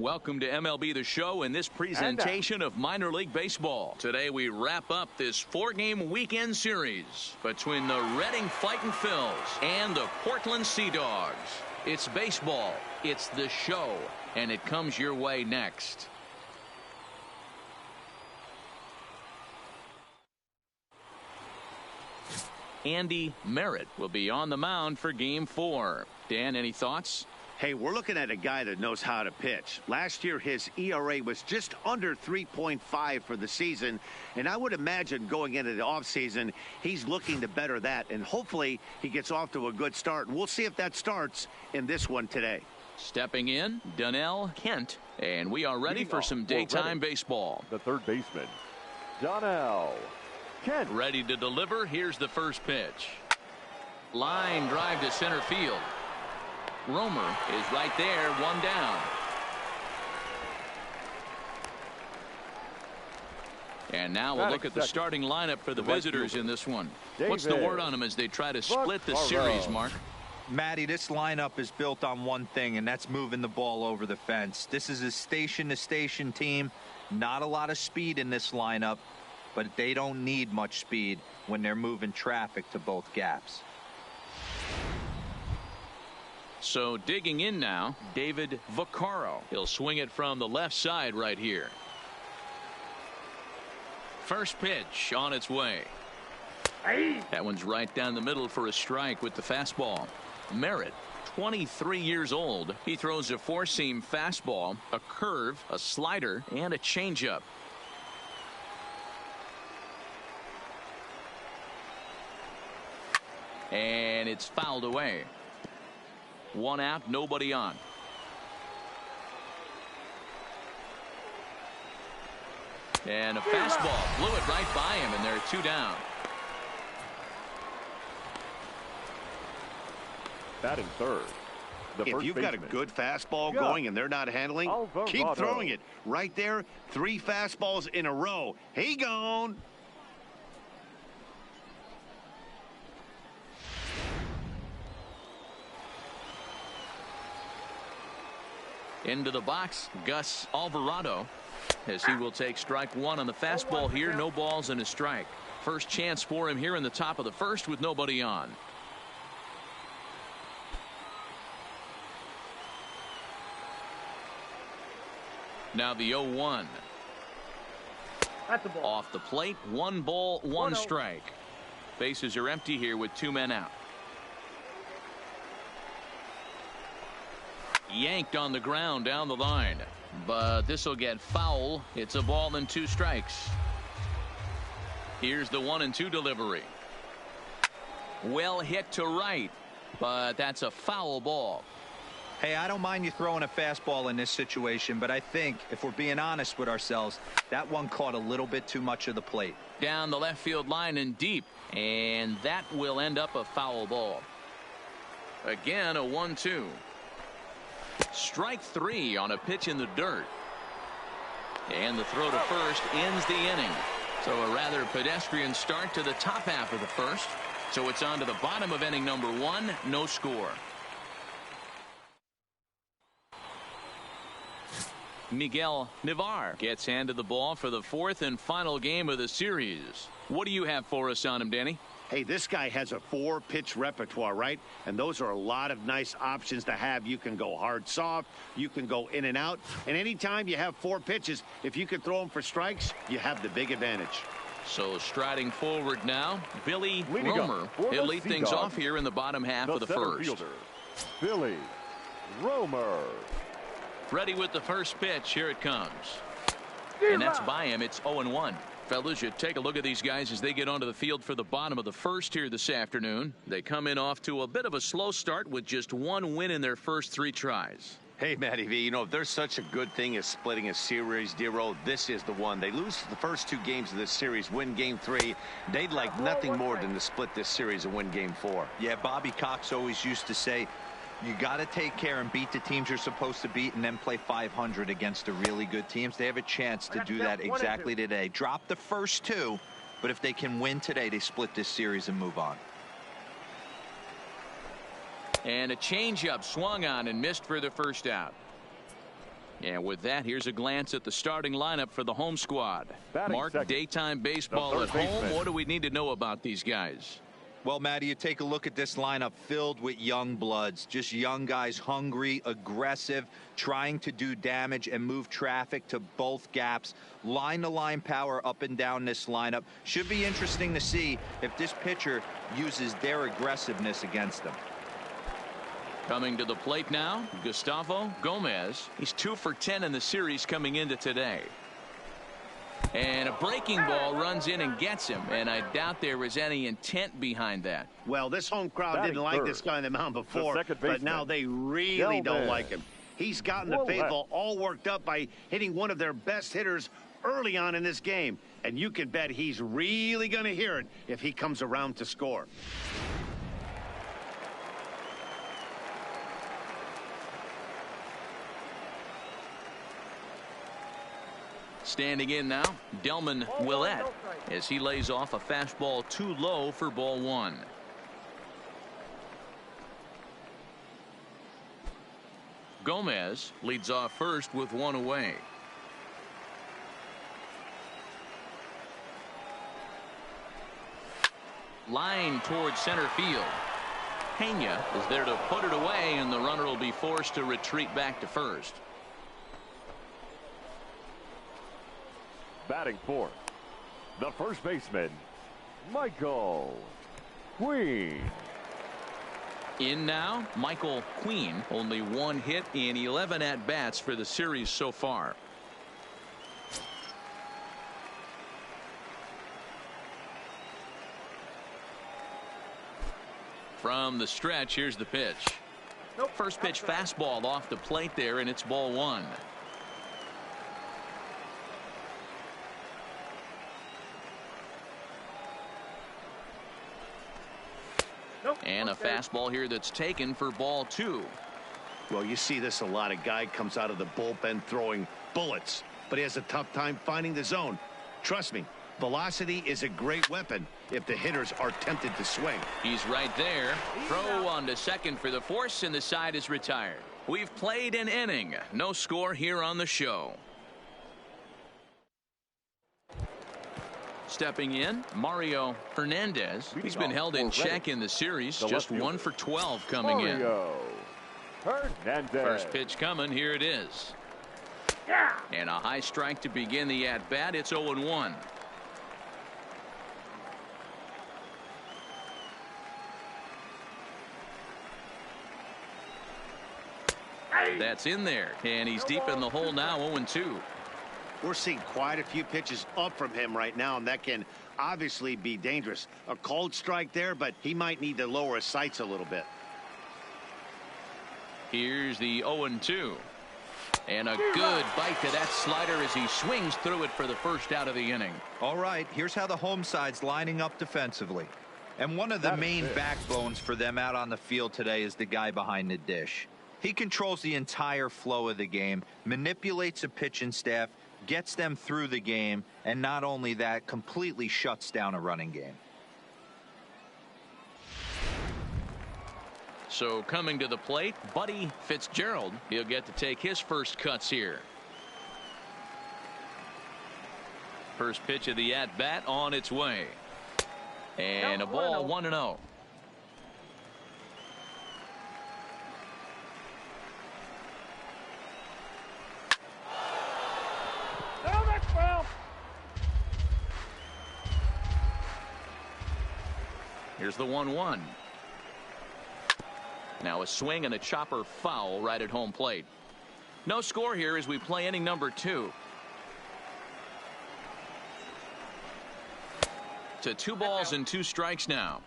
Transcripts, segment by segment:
Welcome to MLB The Show and this presentation of minor league baseball. Today we wrap up this 4-game weekend series between the Reading Fightin Phils and the Portland Sea Dogs. It's baseball, it's the show, and it comes your way next. Andy Merritt will be on the mound for Game 4. Dan, any thoughts? Hey, we're looking at a guy that knows how to pitch. Last year, his ERA was just under 3.5 for the season, and I would imagine going into the offseason, he's looking to better that, and hopefully he gets off to a good start. And we'll see if that starts in this one today. Stepping in, Donnell Kent, and we are ready for some daytime baseball. The third baseman, Donnell Kent. Ready to deliver. Here's the first pitch. Line drive to center field. Romer is right there, one down. And now we'll look at the starting lineup for the visitors in this one. What's the word on them as they try to split the series, Mark? Matty, this lineup is built on one thing, and that's moving the ball over the fence. This is a station-to-station team. Not a lot of speed in this lineup, but they don't need much speed when they're moving traffic to both gaps. So digging in now, David Vaccaro. He'll swing it from the left side right here. First pitch on its way. That one's right down the middle for a strike with the fastball. Merritt, 23 years old. He throws a four-seam fastball, a curve, a slider, and a changeup. And it's fouled away. One out, nobody on. And a fastball blew it right by him, and there are two down. Batting third. If you've got a good fastball going and they're not handling, keep throwing it. Right there, 3 fastballs in a row. He gone. Into the box, Gus Alvarado, as he will take strike one on the fastball here. No balls and a strike. First chance for him here in the top of the first with nobody on. Now the 0-1. Off the plate, 1 ball, 1 strike. Bases are empty here with 2 men out. Yanked on the ground down the line, but this will get foul. It's a ball and 2 strikes. Here's the 1-2 delivery. Well hit to right, but that's a foul ball. Hey, I don't mind you throwing a fastball in this situation, but I think if we're being honest with ourselves, that one caught a little bit too much of the plate. Down the left field line and deep, and that will end up a foul ball. Again, a 1-2. Strike 3 on a pitch in the dirt. And the throw to first ends the inning. So a rather pedestrian start to the top half of the first. So it's on to the bottom of inning number 1. No score. Miguel Navar gets handed the ball for the 4th and final game of the series. What do you have for us on him, Danny? Hey, this guy has a 4-pitch repertoire, right? And those are a lot of nice options to have. You can go hard, soft. You can go in and out. And anytime you have 4 pitches, if you can throw them for strikes, you have the big advantage. So striding forward now, Billy Romer. He'll lead things off here in the bottom half of the first. Fielder, Billy Romer. Ready with the first pitch. Here it comes. And that's by him. It's 0-1. Fellas, you take a look at these guys as they get onto the field for the bottom of the first here this afternoon. They come in off to a bit of a slow start with just 1 win in their first 3 tries. Hey, Matty V, you know, if there's such a good thing as splitting a series, Dero, this is the one. They lose the first 2 games of this series, win Game 3. They'd like nothing more than to split this series and win Game 4. Yeah, Bobby Cox always used to say, you got to take care and beat the teams you're supposed to beat and then play 500 against the really good teams. They have a chance to do that exactly today. Drop the first 2, but if they can win today, they split this series and move on. And a changeup swung on and missed for the first out. And with that, here's a glance at the starting lineup for the home squad. Batting Mark, second, daytime baseball at home. baseman. What do we need to know about these guys? Well, Matty, you take a look at this lineup filled with young bloods, just young guys, hungry, aggressive, trying to do damage and move traffic to both gaps. Line-to-line power up and down this lineup. Should be interesting to see if this pitcher uses their aggressiveness against them. Coming to the plate now, Gustavo Gomez. He's 2 for 10 in the series coming into today. And a breaking ball runs in and gets him, and I doubt there was any intent behind that. Well, this home crowd didn't like this guy on the mound before, but now they really don't like him. He's gotten the faithful all worked up by hitting one of their best hitters early on in this game, and you can bet he's really going to hear it if he comes around to score. Standing in now, Delman Willett, as he lays off a fastball too low for ball 1. Gomez leads off first with 1 away. Line towards center field. Pena is there to put it away, and the runner will be forced to retreat back to first. Batting fourth, the first baseman, Michael Queen. In now, Michael Queen. Only 1 hit in 11 at-bats for the series so far. From the stretch, here's the pitch. First pitch fastball off the plate there, and it's ball 1. And a fastball here that's taken for ball 2. Well, you see this a lot. A guy comes out of the bullpen throwing bullets, but he has a tough time finding the zone. Trust me, velocity is a great weapon if the hitters are tempted to swing. He's right there. Throw on to second for the force, and the side is retired. We've played an inning. No score here on the show. Stepping in, Mario Hernandez. He's been held in check in the series. Just 1 for 12 coming in. Hernandez. First pitch coming. Here it is. And a high strike to begin the at-bat. It's 0-1. That's in there. And he's deep in the hole now, 0-2. We're seeing quite a few pitches up from him right now, and that can obviously be dangerous. A cold strike there, but he might need to lower his sights a little bit. Here's the 0-2. And a good bite to that slider as he swings through it for the first out of the inning. All right, here's how the home side's lining up defensively. And one of the main backbones for them out on the field today is the guy behind the dish. He controls the entire flow of the game, manipulates a pitching staff, gets them through the game, and not only that, completely shuts down a running game. So coming to the plate, Buddy Fitzgerald. He'll get to take his first cuts here. First pitch of the at-bat on its way. And a ball 1-0. Here's the 1-1. Now a swing and a chopper foul right at home plate. No score here as we play inning number 2. To 2 balls and 2 strikes now.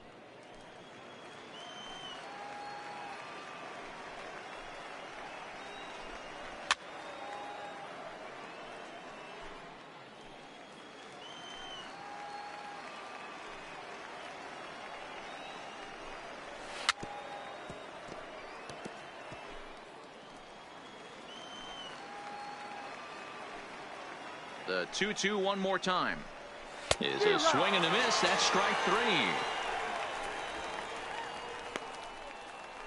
The 2-2 one more time. Is a swing and a miss. That's strike 3.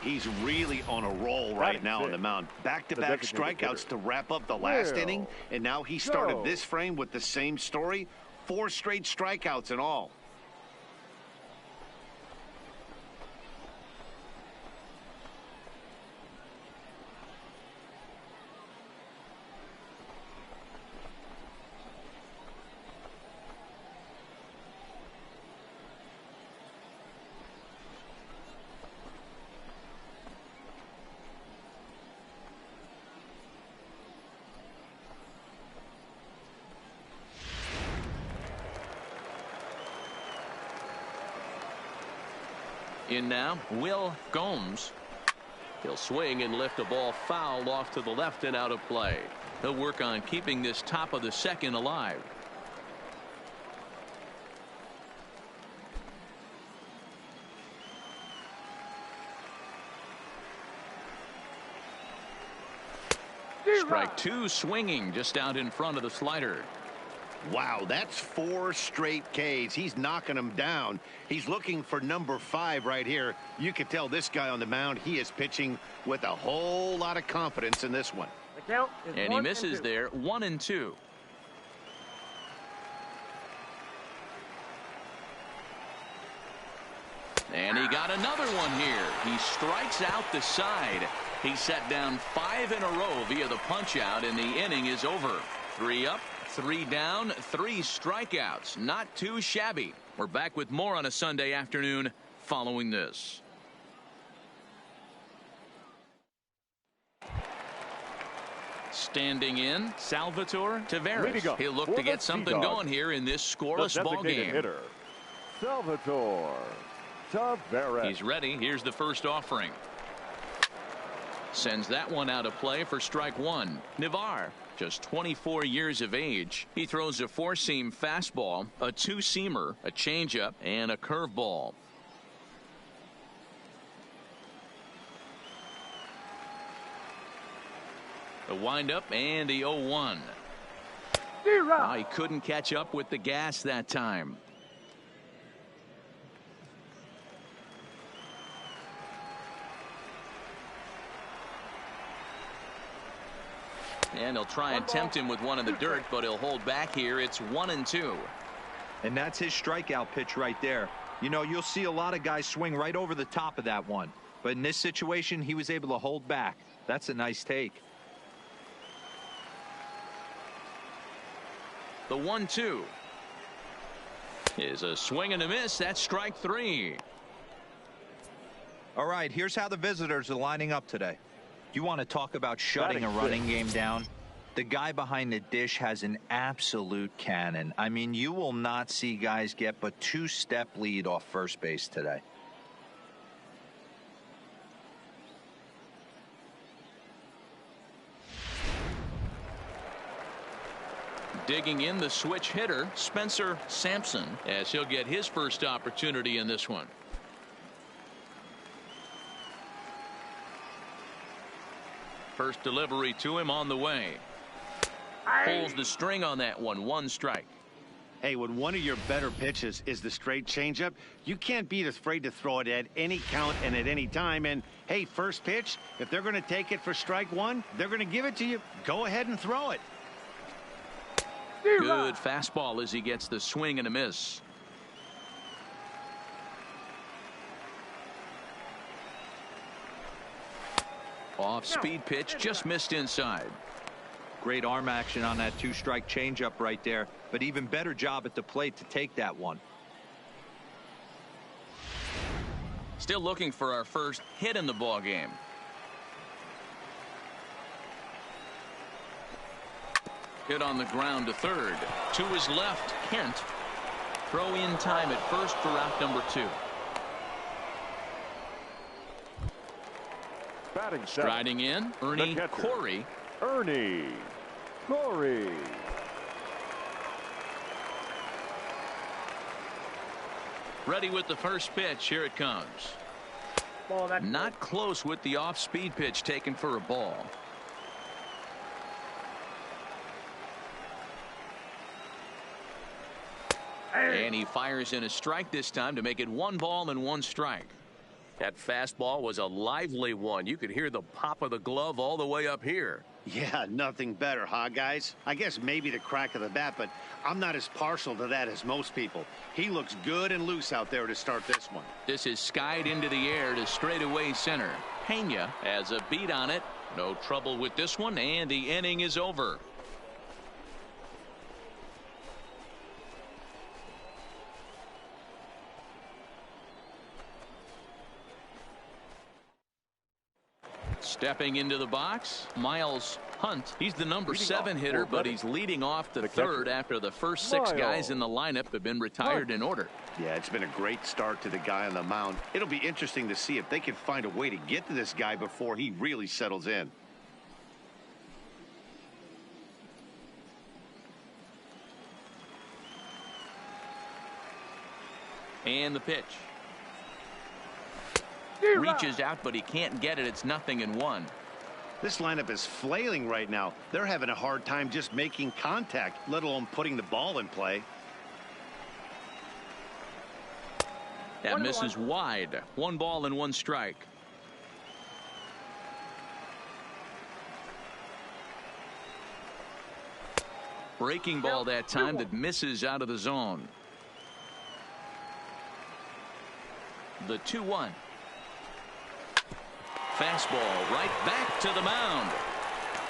He's really on a roll right now on the mound. Back-to-back strikeouts to wrap up the last inning, and now he started this frame with the same story. 4 straight strikeouts in all. In now, Will Gomes. He'll swing and lift a ball foul off to the left and out of play. He'll work on keeping this top of the second alive. Strike 2 swinging just out in front of the slider. Wow, that's 4 straight Ks. He's knocking them down. He's looking for number 5 right here. You can tell this guy on the mound, he is pitching with a whole lot of confidence in this one. The count is and he misses there, 1-2. And he got another one here. He strikes out the side. He set down 5 in a row via the punch out, and the inning is over. 3 up, 3 down, 3 strikeouts. Not too shabby. We're back with more on a Sunday afternoon following this. Standing in, Salvatore Taveras. He'll look to get something going here in this scoreless ball game. Hitter, Salvatore Taveras. He's ready. Here's the first offering. Sends that one out of play for strike 1. Navarre, just 24 years of age. He throws a 4-seam fastball, a 2-seamer, a changeup, and a curveball. The windup and the 0-1. Oh, he couldn't catch up with the gas that time. And he'll try and tempt him with one in the dirt, but he'll hold back here. It's 1-2. And that's his strikeout pitch right there. You know, you'll see a lot of guys swing right over the top of that one. But in this situation, he was able to hold back. That's a nice take. The 1-2 is a swing and a miss. That's strike 3. All right, here's how the visitors are lining up today. You want to talk about shutting a running game down? The guy behind the dish has an absolute cannon. I mean, you will not see guys get but 2-step lead off first base today. Digging in, the switch hitter, Spencer Sampson, as he'll get his first opportunity in this one. First delivery to him on the way. Pulls the string on that one. 1 strike. Hey, when one of your better pitches is the straight changeup, you can't be afraid to throw it at any count and at any time. And hey, first pitch, if they're going to take it for strike 1, they're going to give it to you. Go ahead and throw it. Good fastball as he gets the swing and a miss. Off speed pitch, just missed inside. Great arm action on that 2-strike changeup right there, but even better job at the plate to take that one. Still looking for our first hit in the ball game. Hit on the ground to third. To his left, Kent. Throw in time at first for out number 2. Batting striding in, Ernie Corey. Ernie Corey. Ready with the first pitch. Here it comes. Not close with the off-speed pitch taken for a ball. And he fires in a strike this time to make it 1 ball and 1 strike. That fastball was a lively one. You could hear the pop of the glove all the way up here. Yeah, nothing better, huh, guys? I guess maybe the crack of the bat, but I'm not as partial to that as most people. He looks good and loose out there to start this one. This is skied into the air to straightaway center. Pena has a beat on it. No trouble with this one, and the inning is over. Stepping into the box, Miles Hunt. He's the number 7 hitter, but he's leading off the third after the first 6 guys in the lineup have been retired in order. Yeah, it's been a great start to the guy on the mound. It'll be interesting to see if they can find a way to get to this guy before he really settles in. And the pitch. Reaches out, but he can't get it. It's 0-1. This lineup is flailing right now. They're having a hard time just making contact, let alone putting the ball in play. That misses wide. 1 ball and 1 strike. Breaking ball that time that misses out of the zone. The 2-1. Fastball right back to the mound.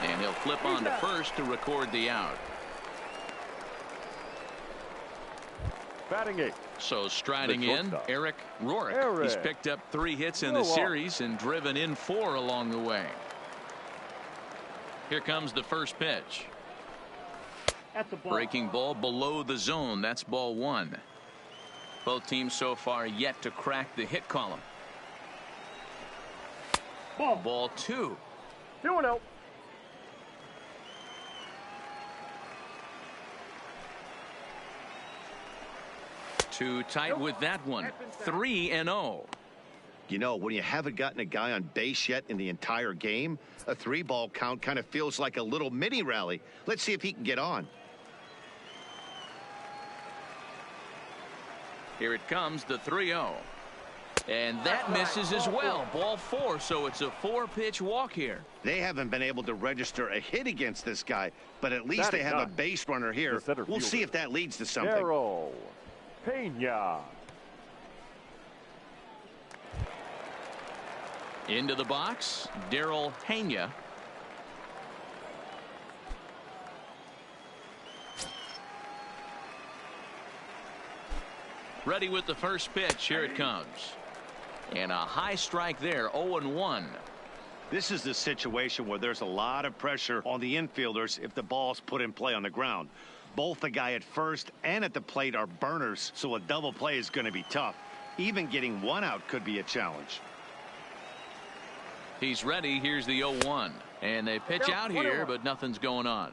And he'll flip on to first to record the out. Batting 8. So striding in, Eric Rourke. He's picked up 3 hits in the series and driven in 4 along the way. Here comes the first pitch. Breaking ball below the zone. That's ball 1. Both teams so far yet to crack the hit column. Ball 2. 2-0. Too tight with that one. 3-0. You know, when you haven't gotten a guy on base yet in the entire game, a 3-ball count kind of feels like a little mini rally. Let's see if he can get on. Here it comes, the 3-0. And that misses as well. Ball 4, so it's a 4-pitch walk here. They haven't been able to register a hit against this guy, but at least they have a base runner here. We'll see if that leads to something. Darryl Pena. Into the box, Darryl Pena. Ready with the first pitch. Here it comes. And a high strike there. 0-1. This is the situation where there's a lot of pressure on the infielders if the ball's put in play on the ground. Both the guy at first and at the plate are burners, so a double play is going to be tough. Even getting 1 out could be a challenge. He's ready. Here's the 0-1. And they pitch out here, but nothing's going on.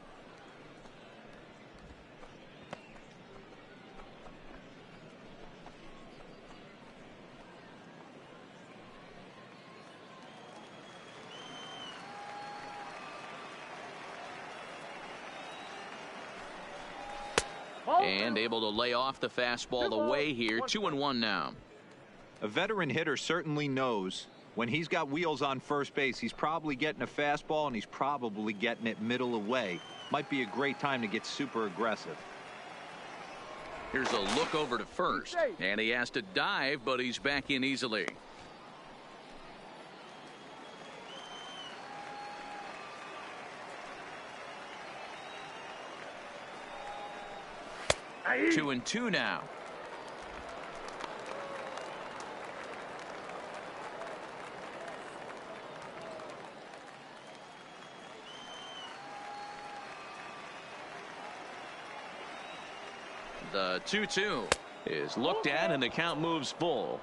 And able to lay off the fastball away here. 2-1 now. A veteran hitter certainly knows when he's got wheels on first base, he's probably getting a fastball and he's probably getting it middle away. Might be a great time to get super aggressive. Here's a look over to first, and he has to dive, but he's back in easily. Aye. 2-2 now. The 2-2 is looked at, and the count moves full.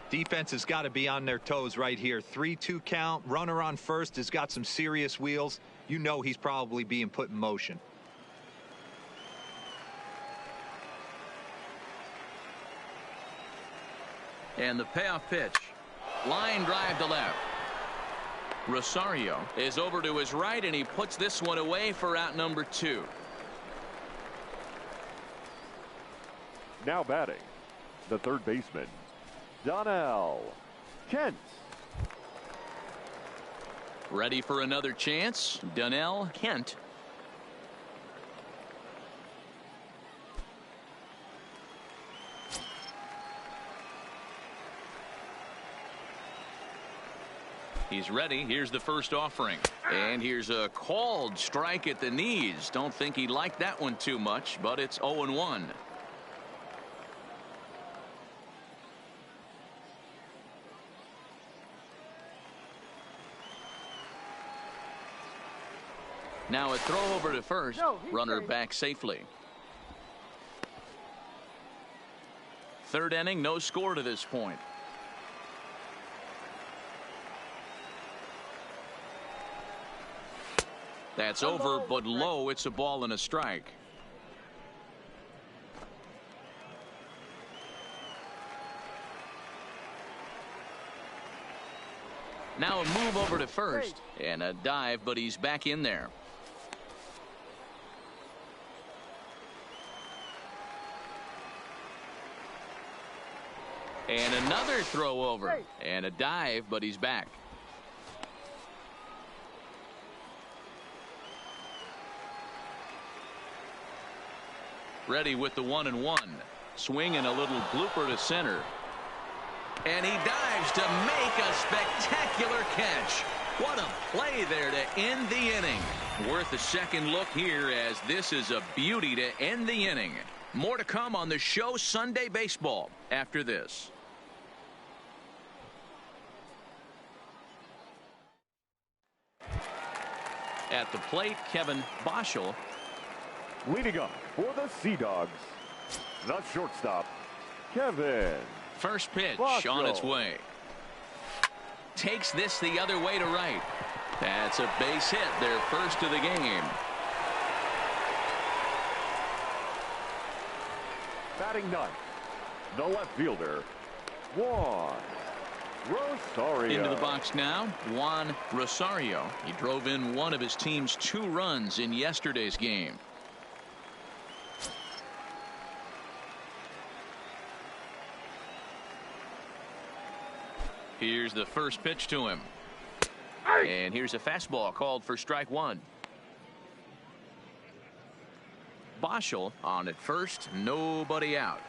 Defense has got to be on their toes right here. 3-2 count. Runner on first has got some serious wheels. You know he's probably being put in motion. And the payoff pitch. Line drive to left. Rosario is over to his right, and he puts this one away for out number 2. Now batting, the third baseman, Donnell Kent. Ready for another chance? Donnell Kent. He's ready. Here's the first offering. And here's a called strike at the knees. Don't think he liked that one too much, but it's 0-1. Now a throw over to first. Runner back safely. Third inning, no score to this point. That's over, but low. It's a ball and a strike. Now a move over to first and a dive, but he's back in there. And another throw over and a dive, but he's back. Ready with the 1-1. Swing and a little blooper to center. And he dives to make a spectacular catch. What a play there to end the inning. Worth a second look here, as this is a beauty to end the inning. More to come on the show Sunday Baseball after this. At the plate, Kevin Boschel. Leading up for the Sea Dogs, the shortstop, Kevin. First pitch Boschel. On its way. Takes this the other way to right. That's a base hit, their first of the game. Batting ninth, the left fielder, Juan Rosario. Into the box now, Juan Rosario. He drove in one of his team's 2 runs in yesterday's game. Here's the first pitch to him. And here's a fastball called for strike 1. Boschel on at first, nobody out.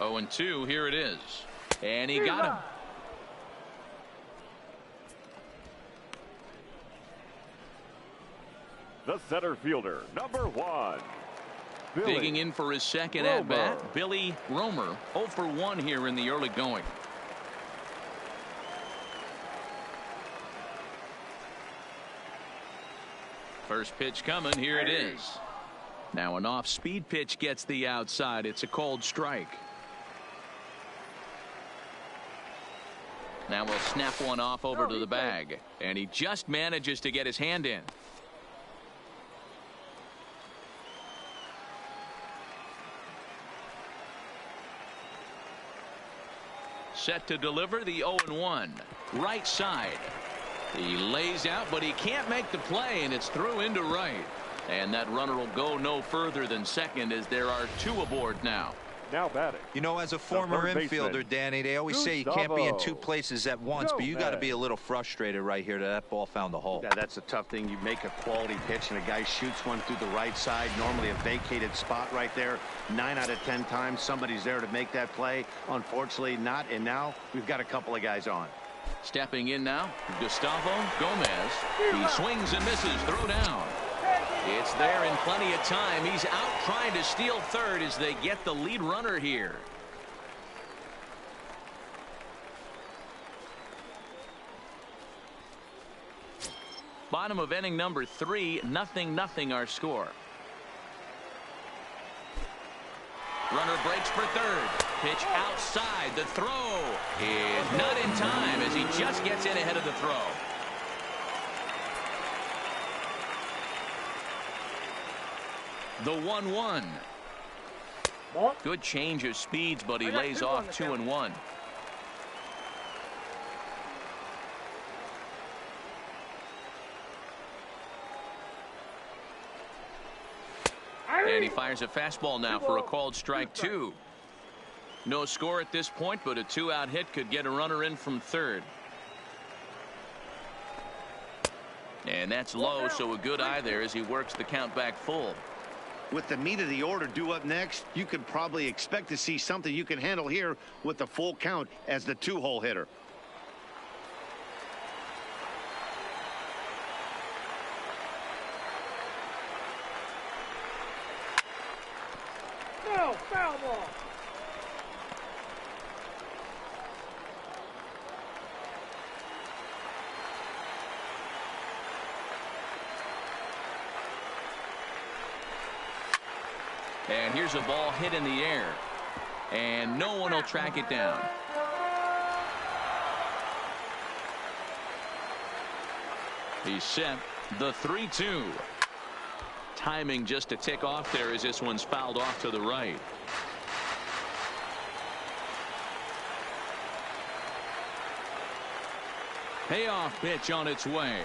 Oh, and 2, here it is. And he got him. The center fielder, number 1. Billy Digging in for his second Romer. at-bat, Billy Romer. 0 for 1 here in the early going. First pitch coming. Here it is. Now an off-speed pitch gets the outside. It's a called strike. Now we'll snap one off over to the bag. And he just manages to get his hand in. Set to deliver the 0-1. Right side. He lays out, but he can't make the play, and it's through into right. And that runner will go no further than second, as there are 2 aboard now. now batting. You know, as a former infielder, Danny, they always say you can't be in 2 places at once, but you got to be a little frustrated right here that ball found the hole. Yeah, that's a tough thing. You make a quality pitch and a guy shoots one through the right side, normally a vacated spot right there. 9 out of 10 times somebody's there to make that play. Unfortunately not, and now we've got a couple of guys on. Stepping in now, Gustavo Gomez. He swings and misses. Throw down. It's there in plenty of time. He's out trying to steal third as they get the lead runner here. Bottom of inning number 3, 0-0 our score. Runner breaks for third. Pitch outside. The throw is not in time as he just gets in ahead of the throw. The 1-1. Good change of speeds, but he lays off 2-1. And he fires a fastball now for a called strike 2. No score at this point, but a 2-out hit could get a runner in from third. And that's low, so a good eye there as he works the count back full. With the meat of the order due up next, you could probably expect to see something you can handle here with the full count as the 2-hole hitter. No, foul ball. And here's a ball hit in the air. And no one will track it down. He's set. The 3-2. Timing just a tick off there as this one's fouled off to the right. Payoff pitch on its way.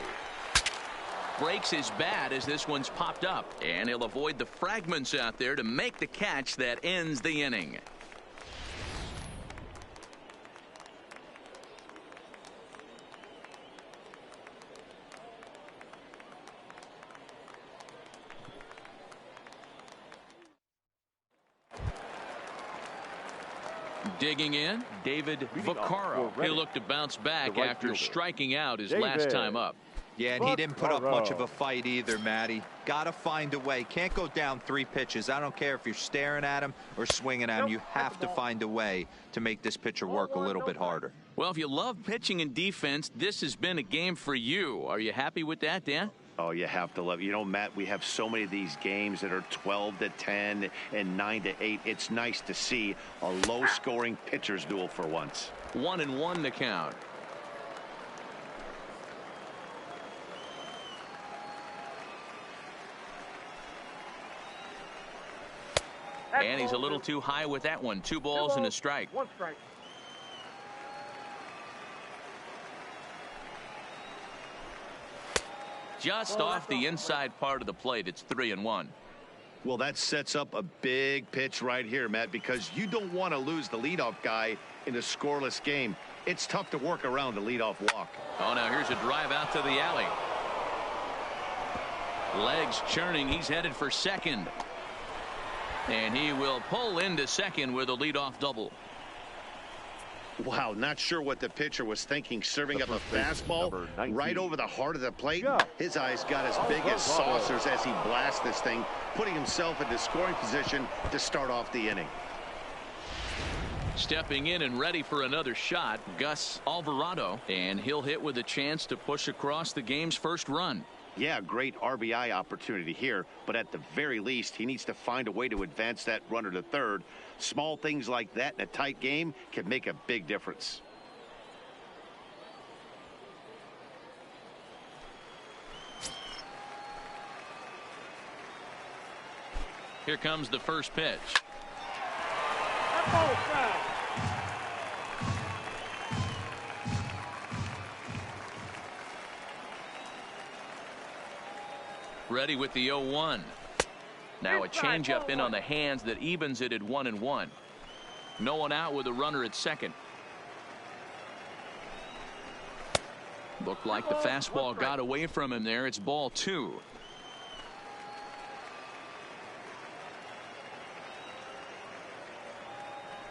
Breaks his bat as this one's popped up, and he'll avoid the fragments out there to make the catch that ends the inning. Digging in, David Vaccaro. He'll look to bounce back after striking out his last time up. Yeah, and he didn't put up much of a fight either, Matty. Got to find a way. Can't go down 3 pitches. I don't care if you're staring at him or swinging at him. You have to find a way to make this pitcher work a little bit harder. Well, if you love pitching and defense, this has been a game for you. Are you happy with that, Dan? Oh, you have to love it. You know, Matt, we have so many of these games that are 12-10 and 9-8. It's nice to see a low-scoring pitcher's duel for once. 1-1 the count. And he's a little too high with that one. 2 balls and a strike. 1 strike. Just off the inside part of the plate. It's 3-1. Well, that sets up a big pitch right here, Matt, because you don't want to lose the leadoff guy in a scoreless game. It's tough to work around the leadoff walk. Oh, now here's a drive out to the alley. Legs churning. He's headed for second. And he will pull into second with a leadoff double. Wow, not sure what the pitcher was thinking, serving up a fastball right over the heart of the plate. His eyes got as big as saucers as he blasts this thing, putting himself in the scoring position to start off the inning. Stepping in and ready for another shot, Gus Alvarado, and he'll hit with a chance to push across the game's first run. Yeah, great RBI opportunity here, but at the very least, he needs to find a way to advance that runner to third. Small things like that in a tight game can make a big difference. Here comes the first pitch. That ball is foul. Ready with the 0-1. Now a changeup in on the hands that evens it at 1-1. No one out with a runner at second. Looked like the fastball got away from him there. It's ball 2.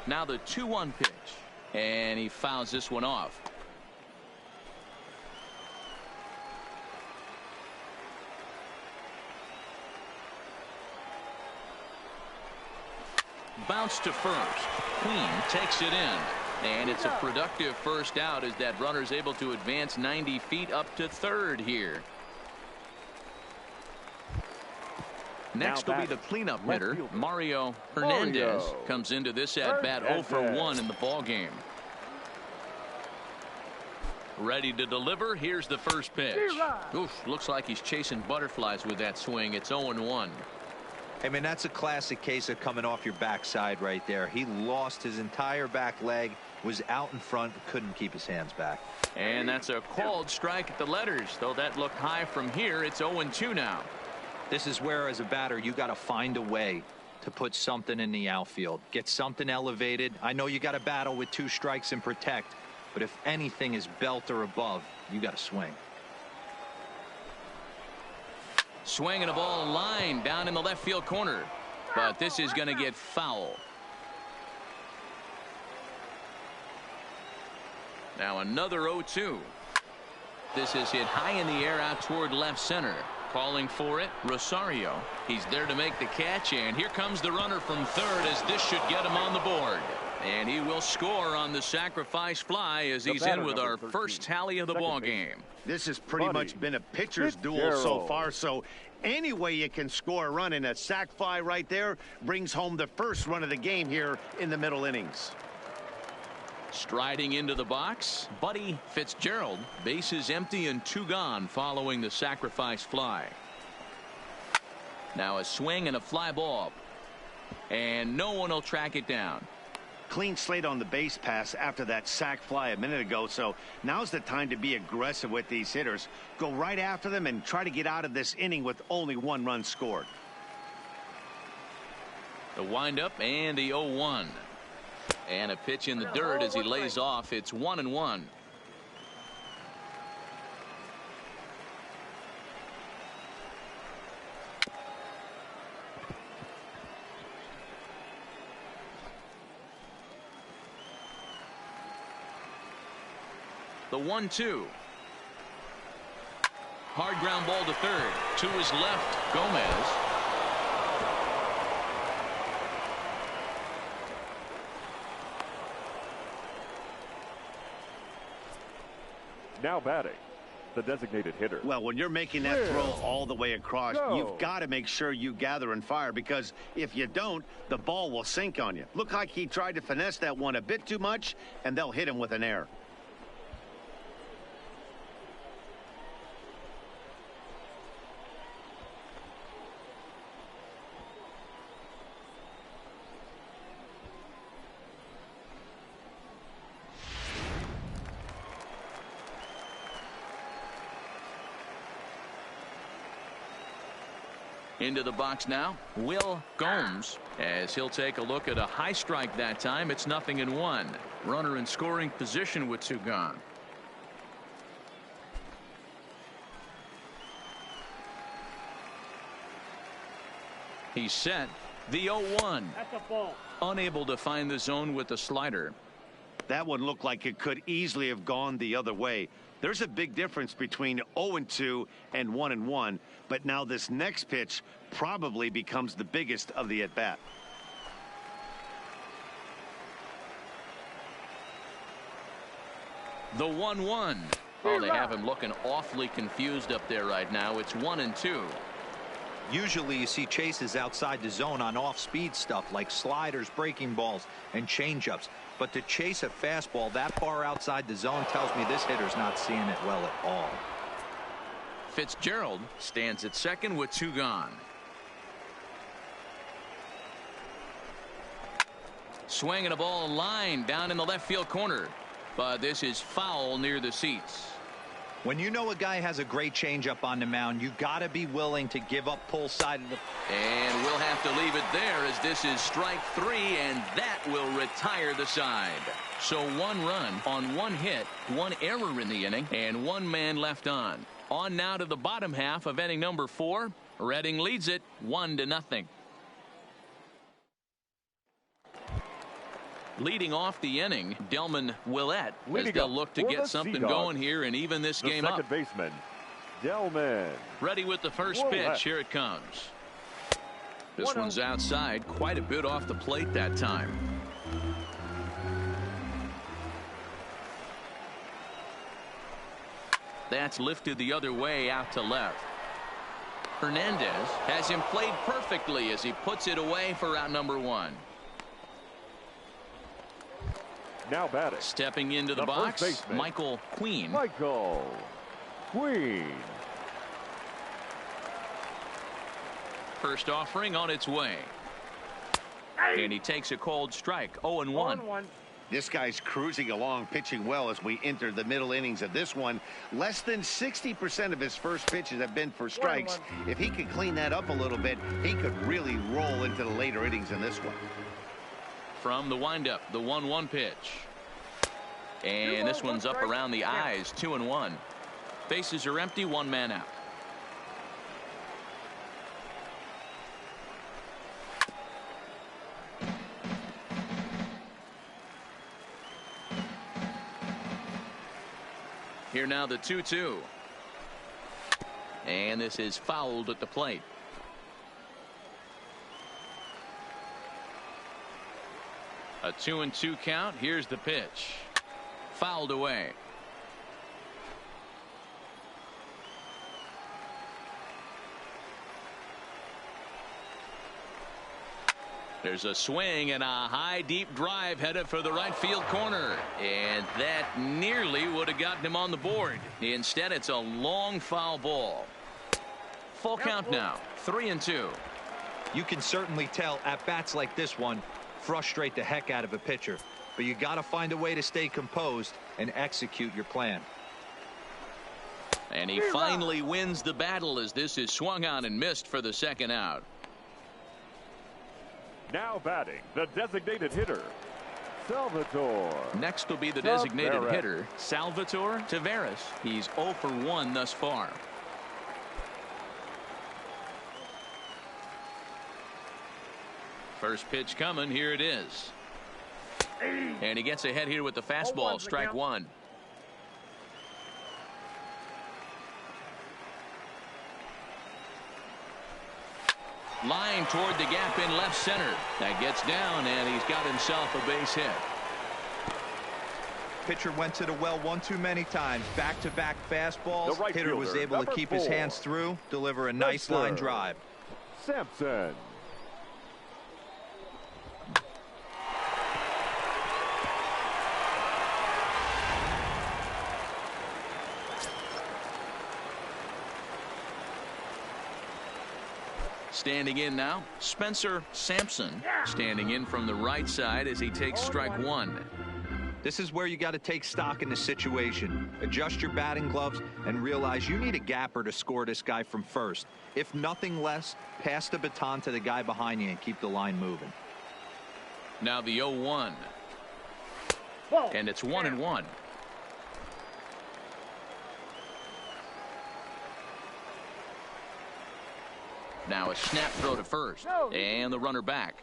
Now the 2-1 pitch. And he fouls this one off. Bounce to first. Queen takes it in. And it's a productive first out as that runner's able to advance 90 feet up to third here. Next will be the cleanup hitter, Mario Hernandez. Comes into this at-bat 0 for 1 in the ballgame. Ready to deliver. Here's the first pitch. Oof, looks like he's chasing butterflies with that swing. It's 0-1. I mean, that's a classic case of coming off your backside right there. He lost his entire back leg, was out in front, couldn't keep his hands back. And that's a called strike at the letters. Though that looked high from here, it's 0-2 now. This is where, as a batter, you got to find a way to put something in the outfield. Get something elevated. I know you got to battle with 2 strikes and protect, but if anything is belt or above, you got to swing. Swinging a ball line down in the left field corner, but this is going to get foul. Now another 0-2. This is hit high in the air out toward left center. Calling for it, Rosario. He's there to make the catch, and here comes the runner from third as this should get him on the board. And he will score on the sacrifice fly as he's in with our first tally of the ball game. This has pretty much been a pitcher's duel so far, so any way you can score a run, in a sac fly right there brings home the first run of the game here in the middle innings. Striding into the box, Buddy Fitzgerald. Bases empty and 2 gone following the sacrifice fly. Now a swing and a fly ball, and no one will track it down. Clean slate on the base pass after that sac fly a minute ago, so now's the time to be aggressive with these hitters. Go right after them and try to get out of this inning with only 1 run scored. The windup and the 0-1. And a pitch in the dirt as he lays off. It's 1-1. The 1-2. Hard ground ball to third. To his left, Gomez. Now batting, the designated hitter. Well, when you're making that throw all the way across, you've got to make sure you gather and fire, because if you don't, the ball will sink on you. Looked like he tried to finesse that one a bit too much, and they'll hit him with an error. Into the box now, Will Gomes, as he'll take a look at a high strike that time. It's 0-1. Runner in scoring position with 2 gone. He's set. The 0-1. That's a ball. Unable to find the zone with the slider. That one looked like it could easily have gone the other way. There's a big difference between 0-2 and 1-1, but now this next pitch probably becomes the biggest of the at-bat. The 1-1. Oh, they have him looking awfully confused up there right now. It's 1-2. Usually you see chases outside the zone on off-speed stuff like sliders, breaking balls, and changeups. But to chase a fastball that far outside the zone tells me this hitter's not seeing it well at all. Fitzgerald stands at second with 2 gone. Swinging a ball line down in the left field corner, but this is foul near the seats. When you know a guy has a great changeup on the mound, you got to be willing to give up pull side of the. And we'll have to leave it there as this is strike 3, and that will retire the side. So 1 run on 1 hit, 1 error in the inning, and 1 man left on. On now to the bottom half of inning number 4. Reading leads it 1-0. Leading off the inning, Delman Willett, as they'll look to get something going here and even this game up. Second baseman, Delman. Ready with the first pitch. Here it comes. This one's outside, quite a bit off the plate that time. That's lifted the other way out to left. Hernandez has him played perfectly as he puts it away for out number 1. Now batting. Stepping into the box, Michael Queen. Michael Queen. First offering on its way. And he takes a cold strike. 0-1. This guy's cruising along, pitching well as we enter the middle innings of this one. Less than 60% of his first pitches have been for strikes. If he could clean that up a little bit, he could really roll into the later innings in this one. From the windup, the 1-1 pitch. And this one's up around the eyes, 2-1. Bases are empty, 1 man out. Here now the 2-2. And this is fouled at the plate. A 2-2 count. Here's the pitch. Fouled away. There's a swing and a high deep drive headed for the right field corner, and that nearly would have gotten him on the board. Instead, it's a long foul ball. Full count now, 3-2. You can certainly tell at bats like this one frustrate the heck out of a pitcher, but you got to find a way to stay composed and execute your plan. And he finally wins the battle as this is swung on and missed for the second out. Now batting, the designated hitter, Salvatore. Next will be the designated hitter, Salvatore Taveras. He's 0 for 1 thus far. First pitch coming. Here it is. And he gets ahead here with the fastball. Strike 1. Line toward the gap in left center. That gets down, and he's got himself a base hit. Pitcher went to the well one too many times. Back-to-back fastballs. Right hitter was able to keep his hands through, deliver a nice line drive. Sampson. Standing in now, Spencer Sampson, standing in from the right side as he takes strike 1. This is where you got to take stock in the situation. Adjust your batting gloves and realize you need a gapper to score this guy from first. If nothing less, pass the baton to the guy behind you and keep the line moving. Now the 0-1. And it's 1-1. Now a snap throw to first, and the runner back.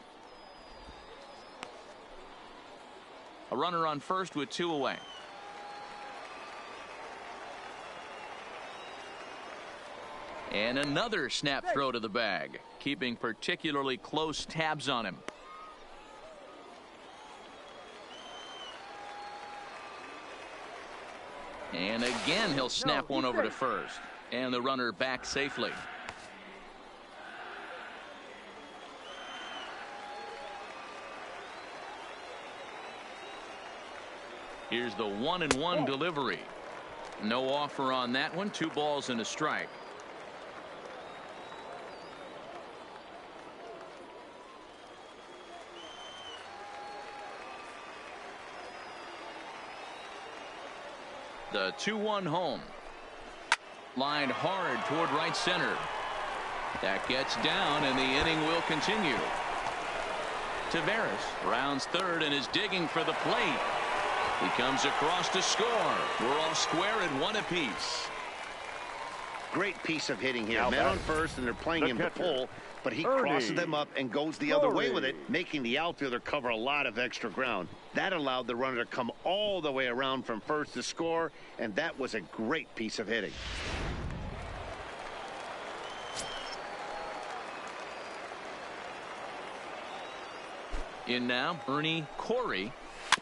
A runner on first with 2 away. And another snap throw to the bag, keeping particularly close tabs on him. And again he'll snap one over to first, and the runner back safely. Here's the 1-1 delivery. No offer on that one. 2 balls and a strike. The 2-1 home. Lined hard toward right center. That gets down, and the inning will continue. Taveras rounds third and is digging for the plate. He comes across to score. We're all square at 1 apiece. Great piece of hitting here. Now Men on first, and they're playing him to pull, but he crosses them up and goes the other way with it, making the outfielder cover a lot of extra ground. That allowed the runner to come all the way around from first to score, and that was a great piece of hitting. In now, Ernie Corey,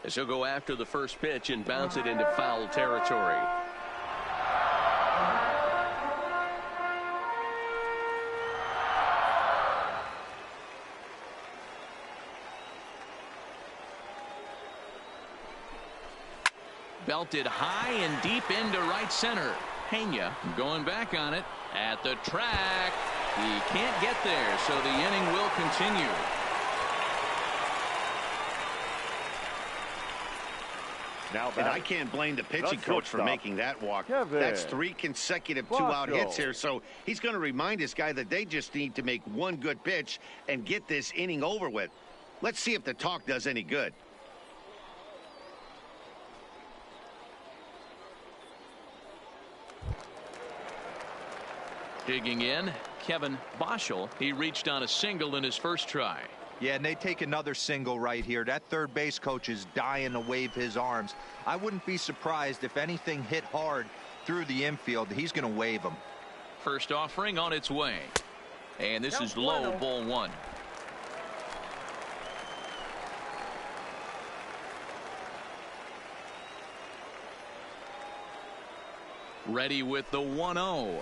as he'll go after the first pitch and bounce it into foul territory. Belted high and deep into right center. Pena going back on it at the track. He can't get there, so the inning will continue. Now And I can't blame the pitching coach for making that walk. That's 3 consecutive 2-out hits here, so he's going to remind this guy that they just need to make one good pitch and get this inning over with. Let's see if the talk does any good. Digging in, Kevin Boschel. He reached on a single in his first try. Yeah, and they take another single right here. That third base coach is dying to wave his arms. I wouldn't be surprised if anything hit hard through the infield. He's going to wave them. First offering on its way. And this is low, ball 1. Ready with the 1-0.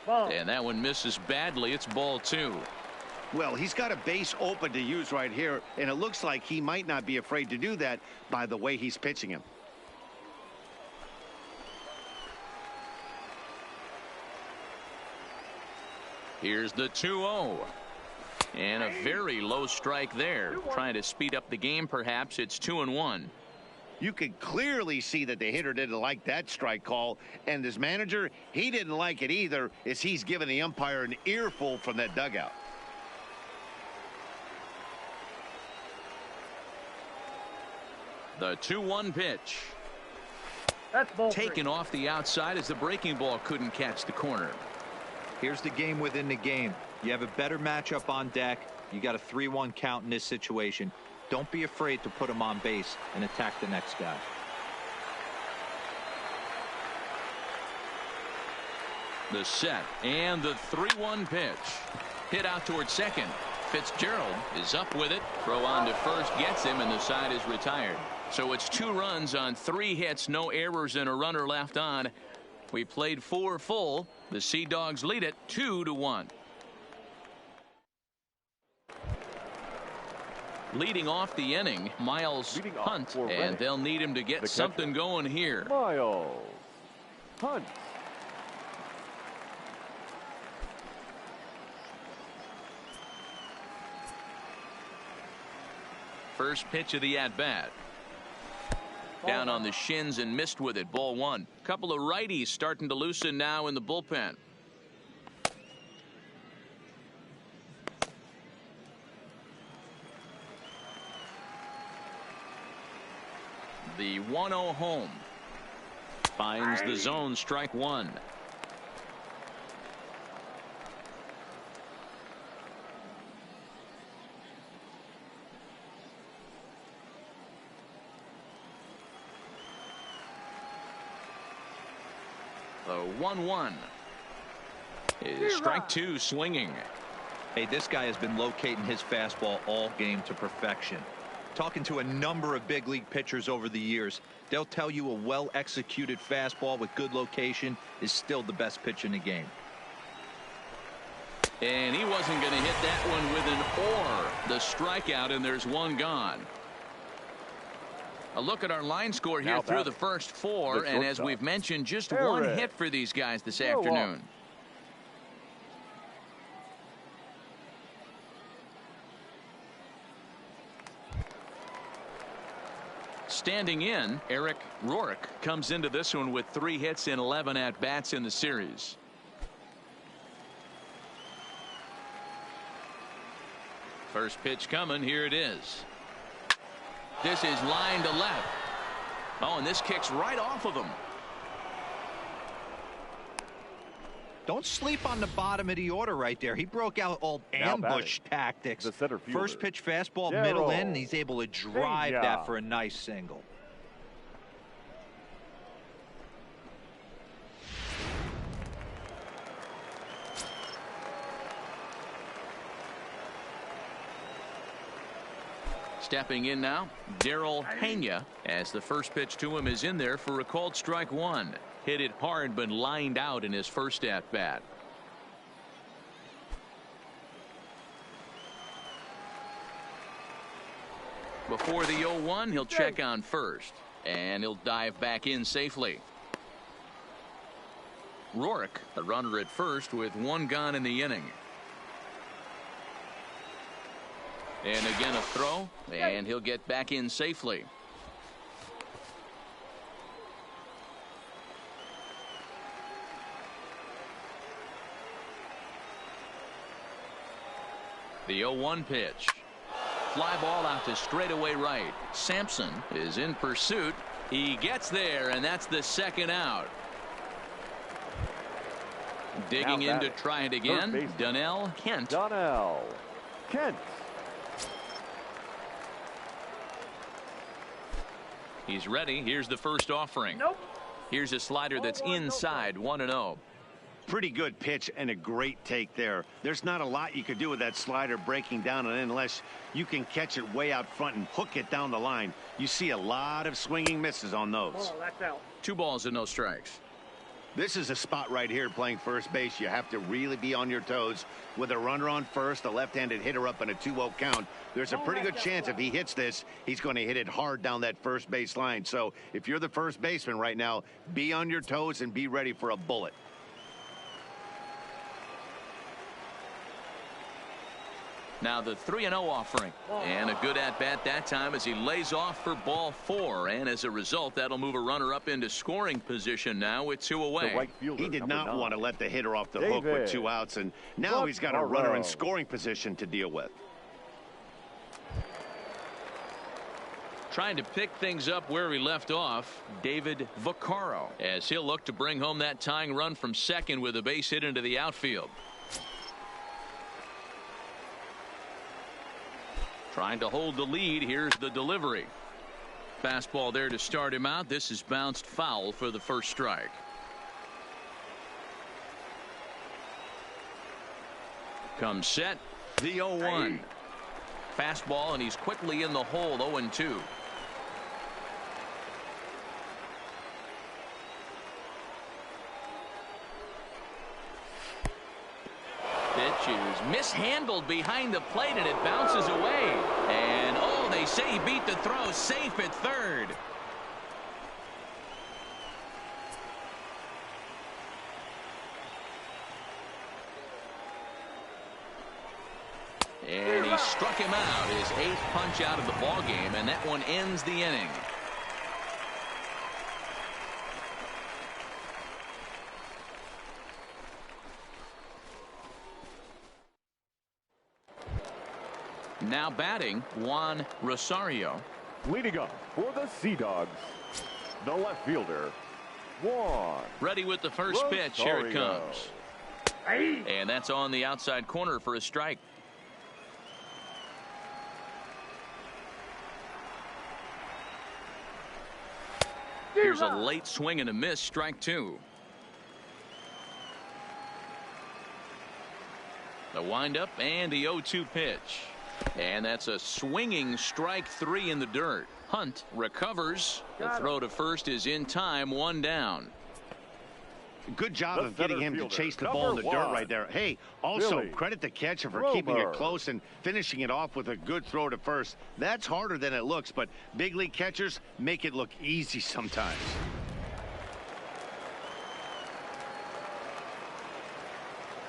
And that one misses badly. It's ball 2. Well, he's got a base open to use right here, and it looks like he might not be afraid to do that by the way he's pitching him. Here's the 2-0. And a very low strike there. Trying to speed up the game, perhaps. It's 2-1. You could clearly see that the hitter didn't like that strike call, and his manager, he didn't like it either, as he's giving the umpire an earful from that dugout. The 2-1 pitch. That's ball Taken 3. off the outside as the breaking ball couldn't catch the corner. Here's the game within the game. You have a better matchup on deck. You got a 3-1 count in this situation. Don't be afraid to put him on base and attack the next guy. The set and the 3-1 pitch. Hit out towards second. Fitzgerald is up with it. Throw on to first gets him, and the side is retired. So it's 2 runs on 3 hits, no errors, and a runner left on. We played 4 full. The Sea Dogs lead it 2-1. Leading off the inning, Miles Hunt, and they'll need him to get something going here. Miles Hunt. First pitch of the at-bat. Down on the shins and missed with it. Ball 1. Couple of righties starting to loosen now in the bullpen. The 1-0 home. Finds the zone, strike 1. The 1-1 is strike 2 swinging. Hey, this guy has been locating his fastball all game to perfection. Talking to a number of big league pitchers over the years, they'll tell you a well-executed fastball with good location is still the best pitch in the game. And he wasn't going to hit that one with an or. The strikeout, and there's 1 gone. A look at our line score here through the first 4, and as we've mentioned, just 1 hit for these guys this afternoon. Standing in, Eric Rourke comes into this one with 3 hits in 11 at-bats in the series. First pitch coming. Here it is. This is line to left. Oh, and this kicks right off of him. Don't sleep on the bottom of the order right there. He broke out all ambush tactics. First pitch fastball, middle in, and he's able to drive that for a nice single. Stepping in now, Daryl Pena, as the first pitch to him is in there for a called strike 1. Hit it hard, but lined out in his first at bat. Before the 0-1, he'll check on first, and he'll dive back in safely. Rourke, a runner at first with 1 gone in the inning. And again a throw, and he'll get back in safely. The 0-1 pitch. Fly ball out to straightaway right. Sampson is in pursuit. He gets there, and that's the second out. Digging in to try it again. Donnell Kent. Donnell Kent. He's ready. Here's the first offering. Nope. Here's a slider that's inside 1-0. Pretty good pitch and a great take there. There's not a lot you could do with that slider breaking down and unless you can catch it way out front and hook it down the line. You see a lot of swinging misses on those. Oh, that's out. 2 balls and no strikes. This is a spot right here playing first base. You have to really be on your toes. With a runner on first, a left-handed hitter up in a 2-0 count. There's a pretty good chance if he hits this, he's going to hit it hard down that first base line. So if you're the first baseman right now, be on your toes and be ready for a bullet. Now the 3-0 offering. And a good at-bat that time as he lays off for ball 4. And as a result, that'll move a runner up into scoring position now with 2 away. Right fielder, He did not 9. want to let the hitter off the hook with 2 outs. And now he's got a runner in scoring position to deal with. Trying to pick things up where we left off, David Vaccaro, as he'll look to bring home that tying run from second with a base hit into the outfield. Trying to hold the lead. Here's the delivery. Fastball there to start him out. This is bounced foul for the first strike. Comes set. The 0-1. Fastball, and he's quickly in the hole. 0-2. Pitch is mishandled behind the plate, and it bounces away. And oh, they say he beat the throw. Safe at third. And he struck him out, his 8th punch out of the ball game, and that one ends the inning. Now batting, Juan Rosario. Leading up for the Sea Dogs, the left fielder, Juan. Ready with the first pitch. Here it comes. And that's on the outside corner for a strike. Here's a late swing and a miss. Strike 2. The windup and the 0-2 pitch. And that's a swinging strike 3 in the dirt. Hunt recovers. The throw to first is in time. 1 down. Good job of getting him to chase the ball in the dirt right there. Hey, also credit the catcher for keeping it close and finishing it off with a good throw to first. That's harder than it looks, but big league catchers make it look easy sometimes.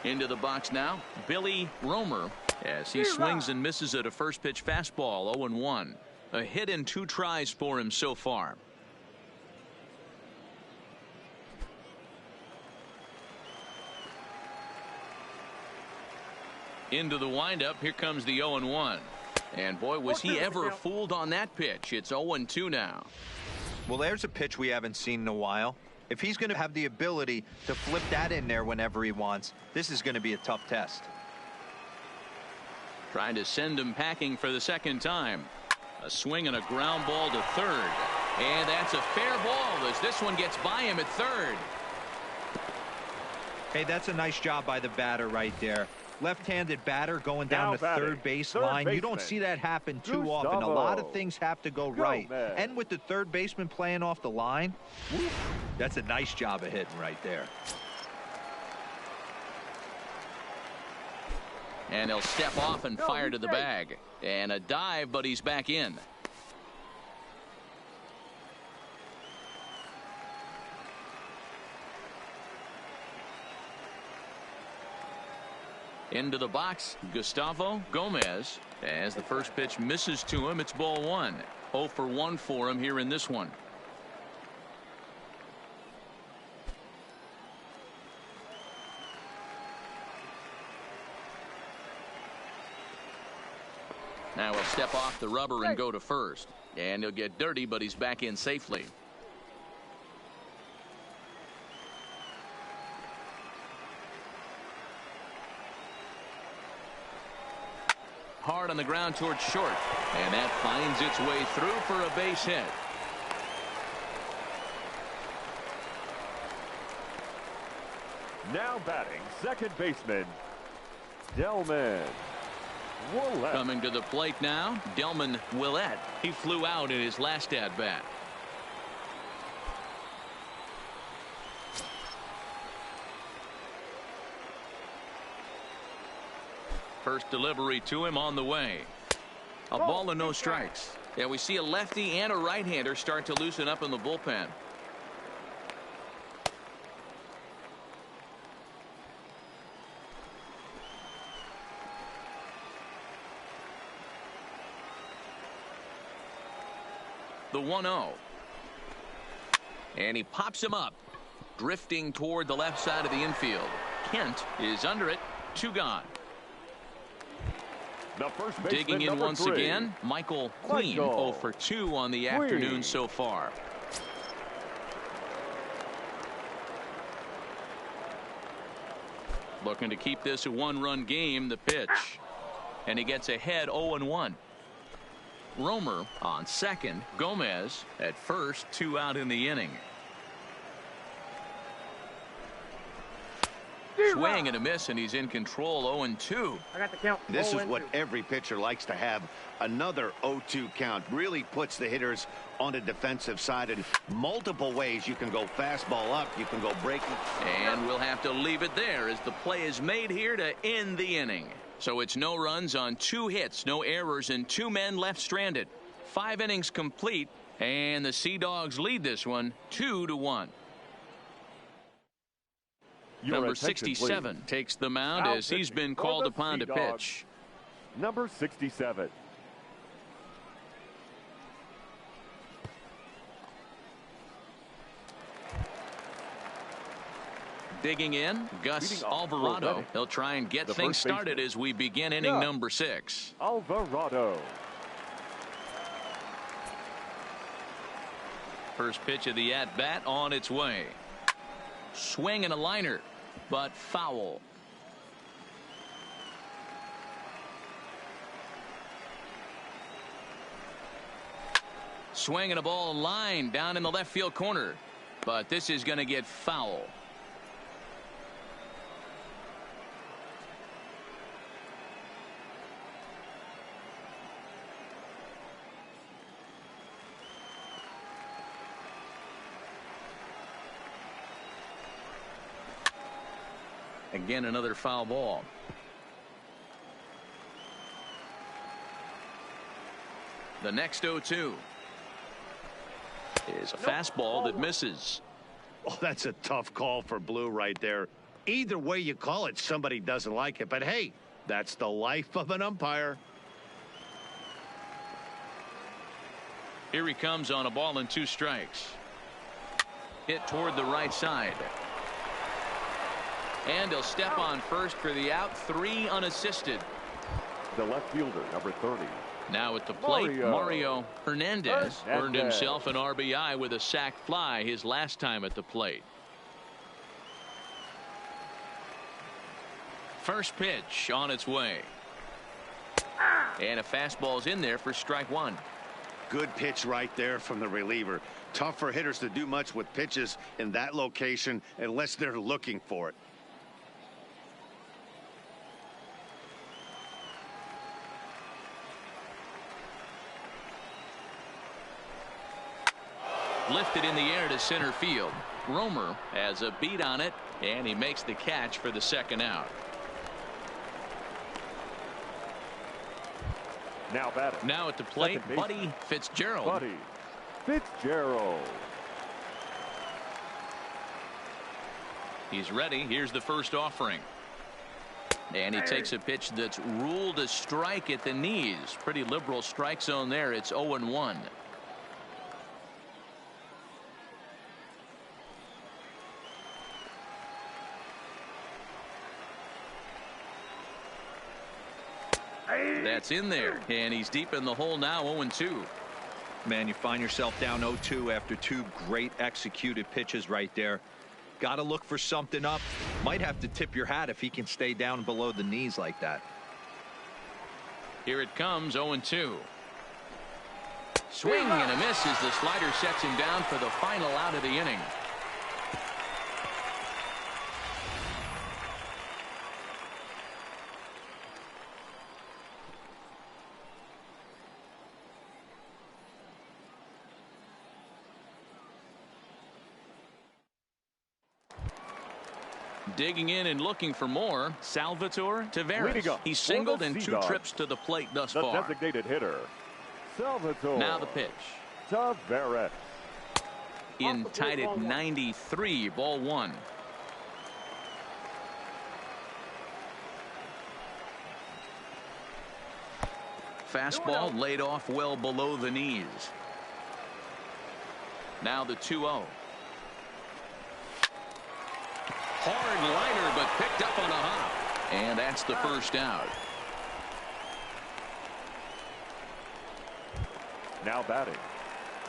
Into the box now, Billy Romer, as he swings and misses at a first pitch fastball. 0-1. A hit in 2 tries for him so far. Into the windup. Here comes the 0-1. And boy, was he ever fooled on that pitch. It's 0-2 now. Well, there's a pitch we haven't seen in a while. If he's going to have the ability to flip that in there whenever he wants, this is going to be a tough test. Trying to send him packing for the second time. A swing and a ground ball to third. And that's a fair ball as this one gets by him at third. Hey, that's a nice job by the batter right there. Left-handed batter going down the third base line. You don't see that happen too often. A lot of things have to go right. And with the third baseman playing off the line, that's a nice job of hitting right there. And he'll step off and fire to the bag. And a dive, but he's back in. Into the box, Gustavo Gomez. As the first pitch misses to him, it's ball 1. 0 for 1 for him here in this one. Now he'll step off the rubber and go to first. And he'll get dirty, but he's back in safely. Hard on the ground towards short. And that finds its way through for a base hit. Now batting, second baseman, Delman Willett. Coming to the plate now, Delman Willett. He flew out in his last at-bat. First delivery to him on the way. A ball and no strikes. Yeah, we see a lefty and a right-hander start to loosen up in the bullpen. The 1-0. And he pops him up, drifting toward the left side of the infield. Kent is under it. 2 gone. The first baseman, digging in once 3. again, Michael Queen. 0 for 2 on the afternoon so far. Looking to keep this a 1-run game. The pitch, and he gets ahead 0-1. Romer on second. Gomez at first. 2 out in the inning. Swing and a miss, and he's in control. 0-2. I got the count. This is what every pitcher likes to have. Another 0-2 count really puts the hitters on the defensive side in multiple ways. You can go fastball up, you can go breaking. And we'll have to leave it there as the play is made here to end the inning. So it's no runs on 2 hits, no errors, and 2 men left stranded. 5 innings complete, and the Sea Dogs lead this one 2-1. Number 67 takes the mound Now as he's been pitching for called the upon to Sea Dogs, pitch. Number 67. Digging in, Gus Alvarado. He'll try and get The things first started baseman. as we begin inning number 6. Alvarado. First pitch of the at-bat on its way. Swing and a liner, but foul. Swing and a ball line down in the left field corner, but this is going to get foul. Again, another foul ball. The next 0-2 is a fastball that misses. Oh, that's a tough call for Blue right there. Either way you call it, somebody doesn't like it. But hey, that's the life of an umpire. Here he comes on a ball and 2 strikes. Hit toward the right side. And he'll step on first for the out. 3 unassisted. The left fielder, number 30. Now at the plate, Mario Hernandez earned himself an RBI with a sac fly his last time at the plate. First pitch on its way. And a fastball's in there for strike 1. Good pitch right there from the reliever. Tough for hitters to do much with pitches in that location unless they're looking for it. Lifted in the air to center field. Romer has a beat on it, and he makes the catch for the second out. Now batting. Now at the plate, Buddy Fitzgerald. Buddy Fitzgerald. He's ready. Here's the first offering. And he takes a pitch that's ruled a strike at the knees. Pretty liberal strike zone there. It's 0-1. That's in there, and he's deep in the hole now, 0-2. Man, you find yourself down 0-2 after two great executed pitches right there. Got to look for something up. Might have to tip your hat if he can stay down below the knees like that. Here it comes, 0-2. Swing and a miss as the slider sets him down for the final out of the inning. Digging in and looking for more, Salvatore Tavares. He's singled in 2 trips to the plate thus far. The designated hitter, Salvatore. Now the pitch. Tavares. In tied at 93, ball 1. Fastball laid off well below the knees. Now the 2-0. Hard liner, but picked up on a hop. And that's the first out. Now batting,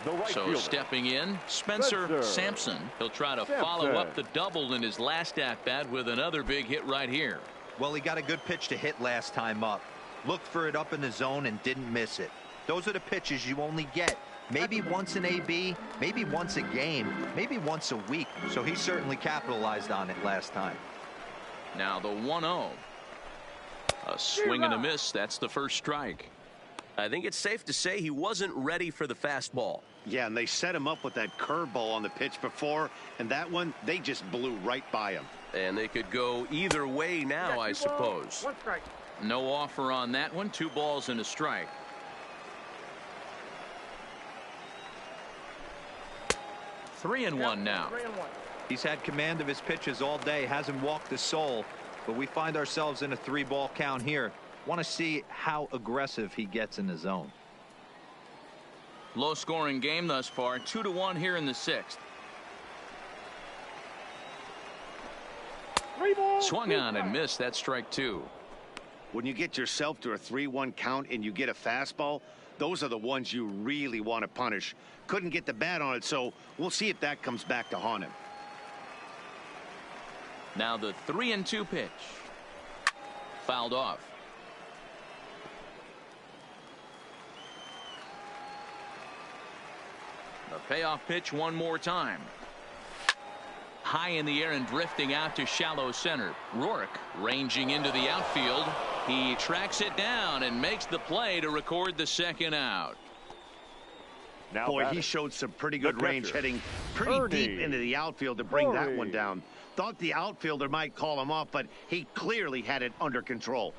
the right So fielder. Stepping in, Spencer Sampson. He'll try to follow up the double in his last at-bat with another big hit right here. Well, he got a good pitch to hit last time up. Looked for it up in the zone and didn't miss it. Those are the pitches you only get maybe once in AB, maybe once a game, maybe once a week. So he certainly capitalized on it last time. Now the 1-0. A swing and a miss. That's the first strike. I think it's safe to say he wasn't ready for the fastball. Yeah, and they set him up with that curveball on the pitch before, and that one, they just blew right by him. And they could go either way now, I suppose. 1 strike. No offer on that one. 2 balls and a strike. 3-1 now. 3-1. He's had command of his pitches all day, hasn't walked a soul, but we find ourselves in a 3-ball count here. Want to see how aggressive he gets in the zone. Low scoring game thus far. 2-1 here in the 6th. 3 balls. Swung on and missed. That's strike 2. When you get yourself to a 3-1 count and you get a fastball, those are the ones you really want to punish. Couldn't get the bat on it, so we'll see if that comes back to haunt him. Now the 3-2 pitch. Fouled off. The payoff pitch one more time. High in the air and drifting out to shallow center. Rourke ranging into the outfield. He tracks it down and makes the play to record the second out. Now Boy, batting, he showed some pretty good the range, catcher, heading pretty Ernie. deep into the outfield to bring that one Ernie. down. Thought the outfielder might call him off, but he clearly had it under control.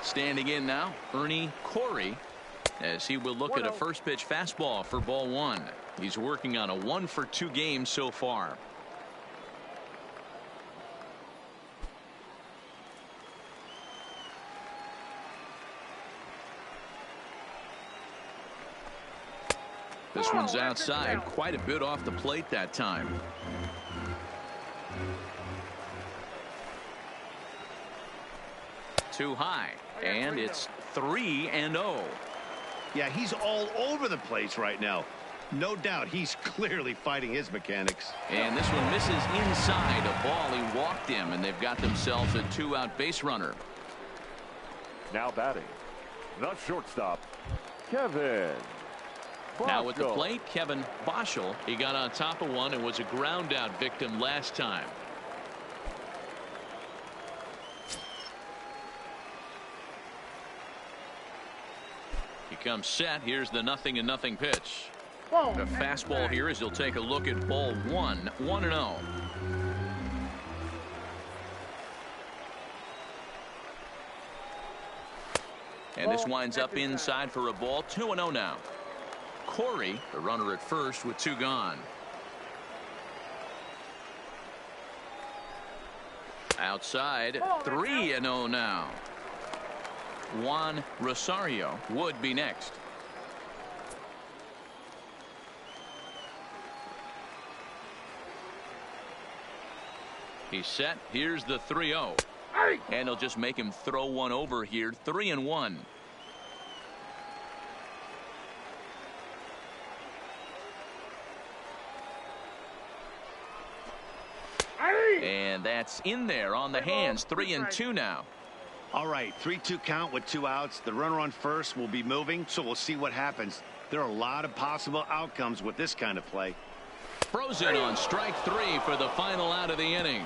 Standing in now, Ernie Corey, as he will look at a first pitch fastball for ball 1. He's working on a 1-for-2 game so far. This one's outside, quite a bit off the plate that time. Too high, and it's 3-0. Yeah, he's all over the place right now. No doubt he's clearly fighting his mechanics. And this one misses inside a ball. He walked him, and they've got themselves a 2-out base runner. Now batting, the shortstop, Kevin. Now at the Boschel. plate, Kevin Boschel. He got on top of one and was a ground out victim last time. He comes set. Here's the 0-0 pitch. Ball. A fastball here as he'll take a look at ball 1. 1-0. And this winds up inside for a ball. 2-0 now. Corey, the runner at first with 2 gone. Outside, 3-0 now. Juan Rosario would be next. He's set. Here's the 3-0. And he'll just make him throw one over here. 3-1. And that's in there on the hands. 3-2 now. All right, 3-2 count with 2 outs. The runner on first will be moving, so we'll see what happens. There are a lot of possible outcomes with this kind of play. Frozen on strike 3 for the final out of the inning.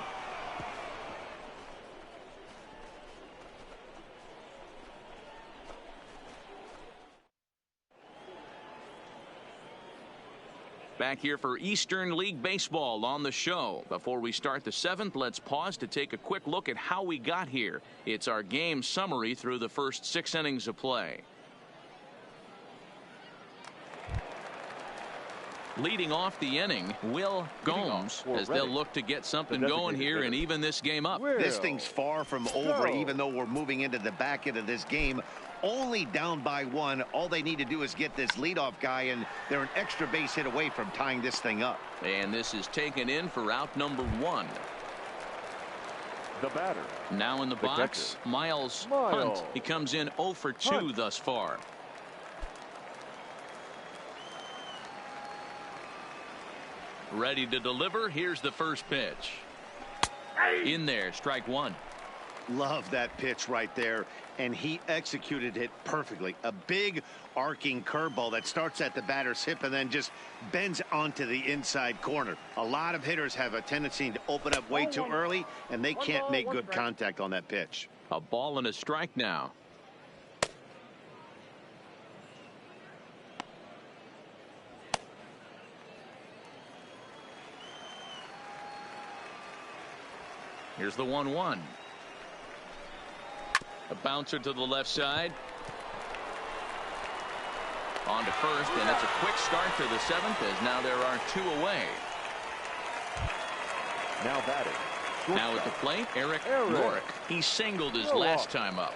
Back here for Eastern League Baseball on the show. Before we start the 7th, let's pause to take a quick look at how we got here. It's our game summary through the first 6 innings of play. Leading off the inning, Will Gomes, as they'll look to get something going here and even this game up. This thing's far from over, even though we're moving into the back end of this game. Only down by 1. All they need to do is get this leadoff guy, and they're an extra base hit away from tying this thing up. And this is taken in for out number 1. The batter. Now in the box, Miles Hunt. He comes in 0 for 2 thus far. Ready to deliver. Here's the first pitch. In there, strike 1. Love that pitch right there, and he executed it perfectly. A big arcing curveball that starts at the batter's hip and then just bends onto the inside corner. A lot of hitters have a tendency to open up way too early, and they can't make good contact on that pitch. A ball and a strike now. Here's the 1-1. A bouncer to the left side. On to first, and it's a quick start to the 7th as now there are 2 away. Now batting. Now at the plate, Eric Rourke. He singled his last time up.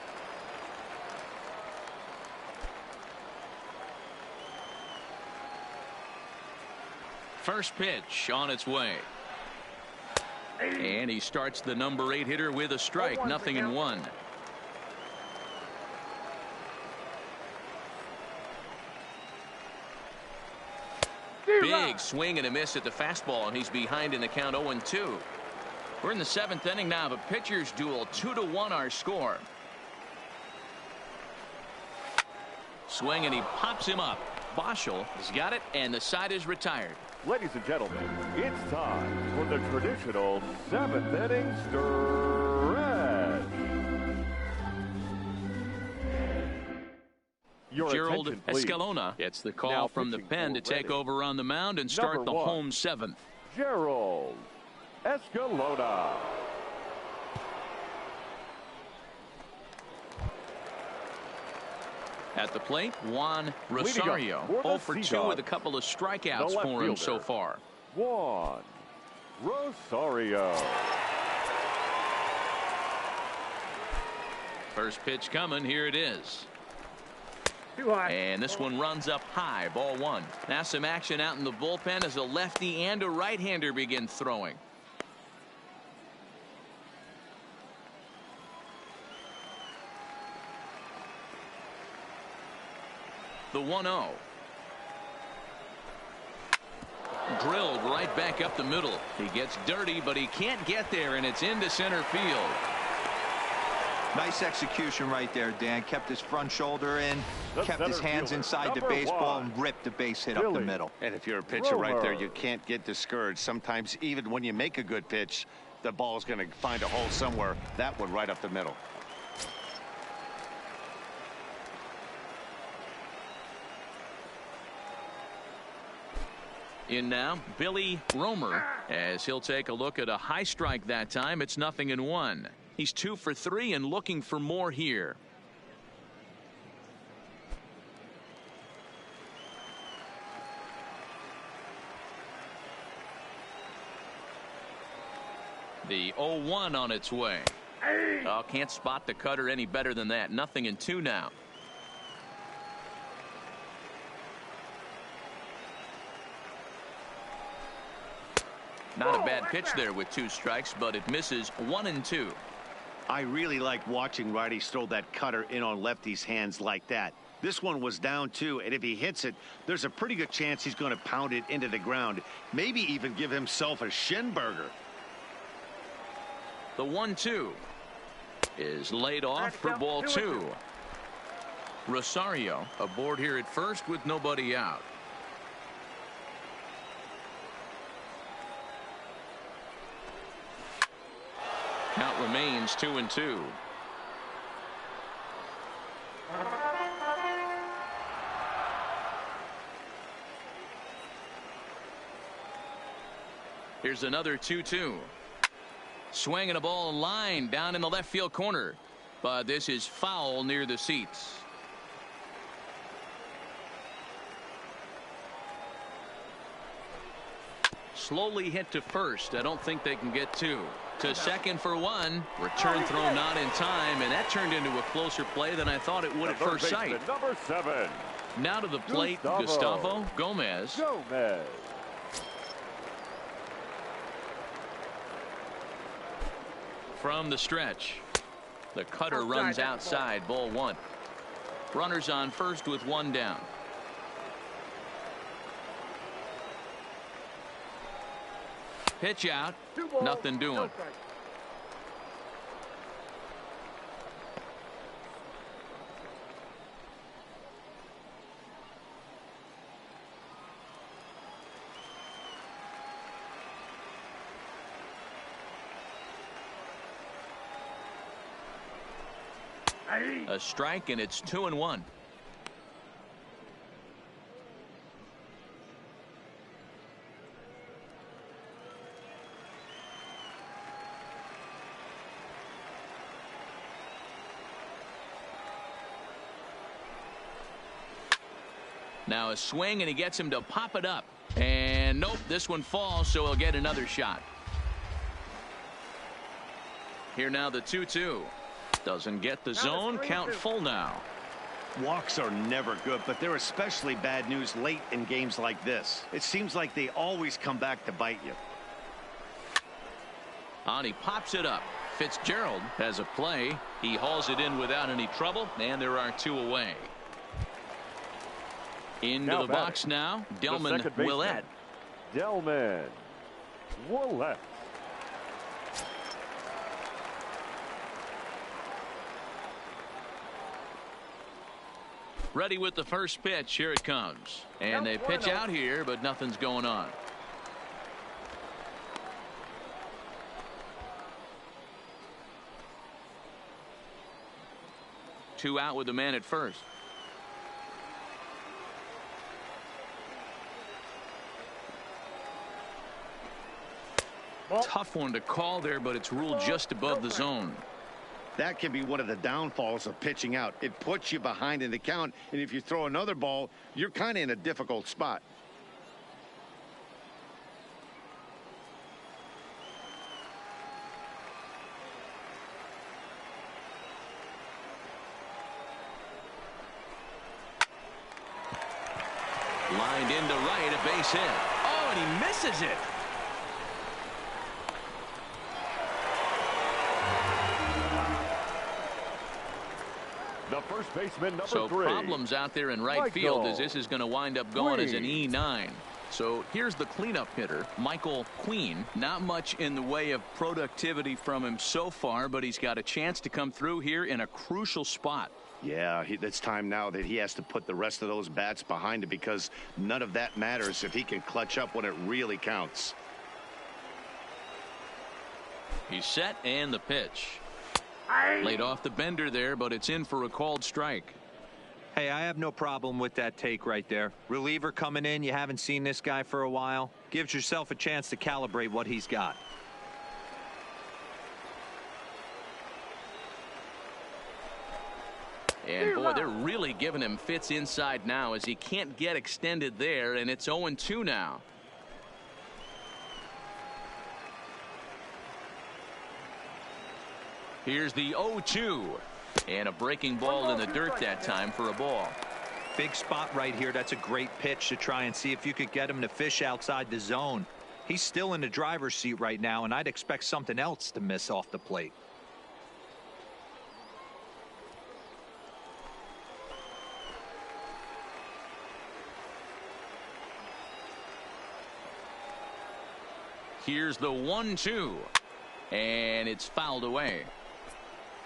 First pitch on its way. And he starts the number 8 hitter with a strike. 0-1. Big swing and a miss at the fastball, and he's behind in the count 0-2. We're in the 7th inning now of a pitcher's duel. 2-1 our score. Swing, and he pops him up. Boschel has got it, and the side is retired. Ladies and gentlemen, it's time for the traditional 7th inning stretch. Gerald Escalona gets the call now from the pen to take over on the mound and start Number the 1, home 7th. Gerald Escalona. At the plate, Juan Rosario. 0 for 2 with a couple of strikeouts for him so far. Juan Rosario. First pitch coming. Here it is. And this one runs up high. Ball 1. Now some action out in the bullpen as a lefty and a right-hander begin throwing. The 1-0. Drilled right back up the middle. He gets dirty, but he can't get there, and it's into center field. Nice execution right there, Dan. Kept his front shoulder in, kept his hands inside the baseball, and ripped the base hit up the middle. And if you're a pitcher right there, you can't get discouraged. Sometimes even when you make a good pitch, the ball's going to find a hole somewhere. That one right up the middle. In now, Billy Romer, as he'll take a look at a high strike that time. It's 0-1. He's 2 for 3 and looking for more here. The 0-1 on its way. Oh, can't spot the cutter any better than that. 0-2 now. Not a bad pitch there with 2 strikes, but it misses 1-2. I really like watching righties throw that cutter in on lefties' hands like that. This one was down 2, and if he hits it, there's a pretty good chance he's going to pound it into the ground. Maybe even give himself a shin burger. The 1-2 is laid off for ball 2. Rosario aboard here at first with nobody out. Count remains 2-2. Here's another 2-2. Swinging a ball line down in the left field corner, but this is foul near the seats. Slowly hit to first. I don't think they can get 2. To second for 1. Return throw not in time, and that turned into a closer play than I thought it would at first sight. Number 7. Now to the plate, Gustavo Gomez. From the stretch, the cutter runs outside, ball 1. Runners on first with 1 down. Pitch out, nothing doing. A strike, and it's 2-1. Now a swing, and he gets him to pop it up. And nope, this one falls, so he'll get another shot. Here now the 2-2. Doesn't get the zone. Count full now. Walks are never good, but they're especially bad news late in games like this. It seems like they always come back to bite you. On, he pops it up. Fitzgerald has a play. He hauls it in without any trouble, and there are 2 away. Into the box now, Delman Willett. Delman Willett. Ready with the first pitch. Here it comes. And they pitch out here, but nothing's going on. Two out with the man at first. Tough one to call there, but it's ruled just above the zone. That can be one of the downfalls of pitching out. It puts you behind in the count, and if you throw another ball, you're kind of in a difficult spot. Lined into right, a base hit. Oh, and he misses it. The first baseman, number 3. So problems out there in right field as this is going to wind up going as an E9. So here's the cleanup hitter, Michael Queen. Not much in the way of productivity from him so far, but he's got a chance to come through here in a crucial spot. Yeah, it's time now that he has to put the rest of those bats behind him, because none of that matters if he can clutch up when it really counts. He's set, and the pitch. Laid off the bender there, but it's in for a called strike. Hey, I have no problem with that take right there. Reliever coming in. You haven't seen this guy for a while. Gives yourself a chance to calibrate what he's got. And boy, they're really giving him fits inside now as he can't get extended there, and it's 0-2 now. Here's the 0-2, and a breaking ball in the dirt that time for a ball. Big spot right here. That's a great pitch to try and see if you could get him to fish outside the zone. He's still in the driver's seat right now, and I'd expect something else to miss off the plate. Here's the 1-2, and it's fouled away.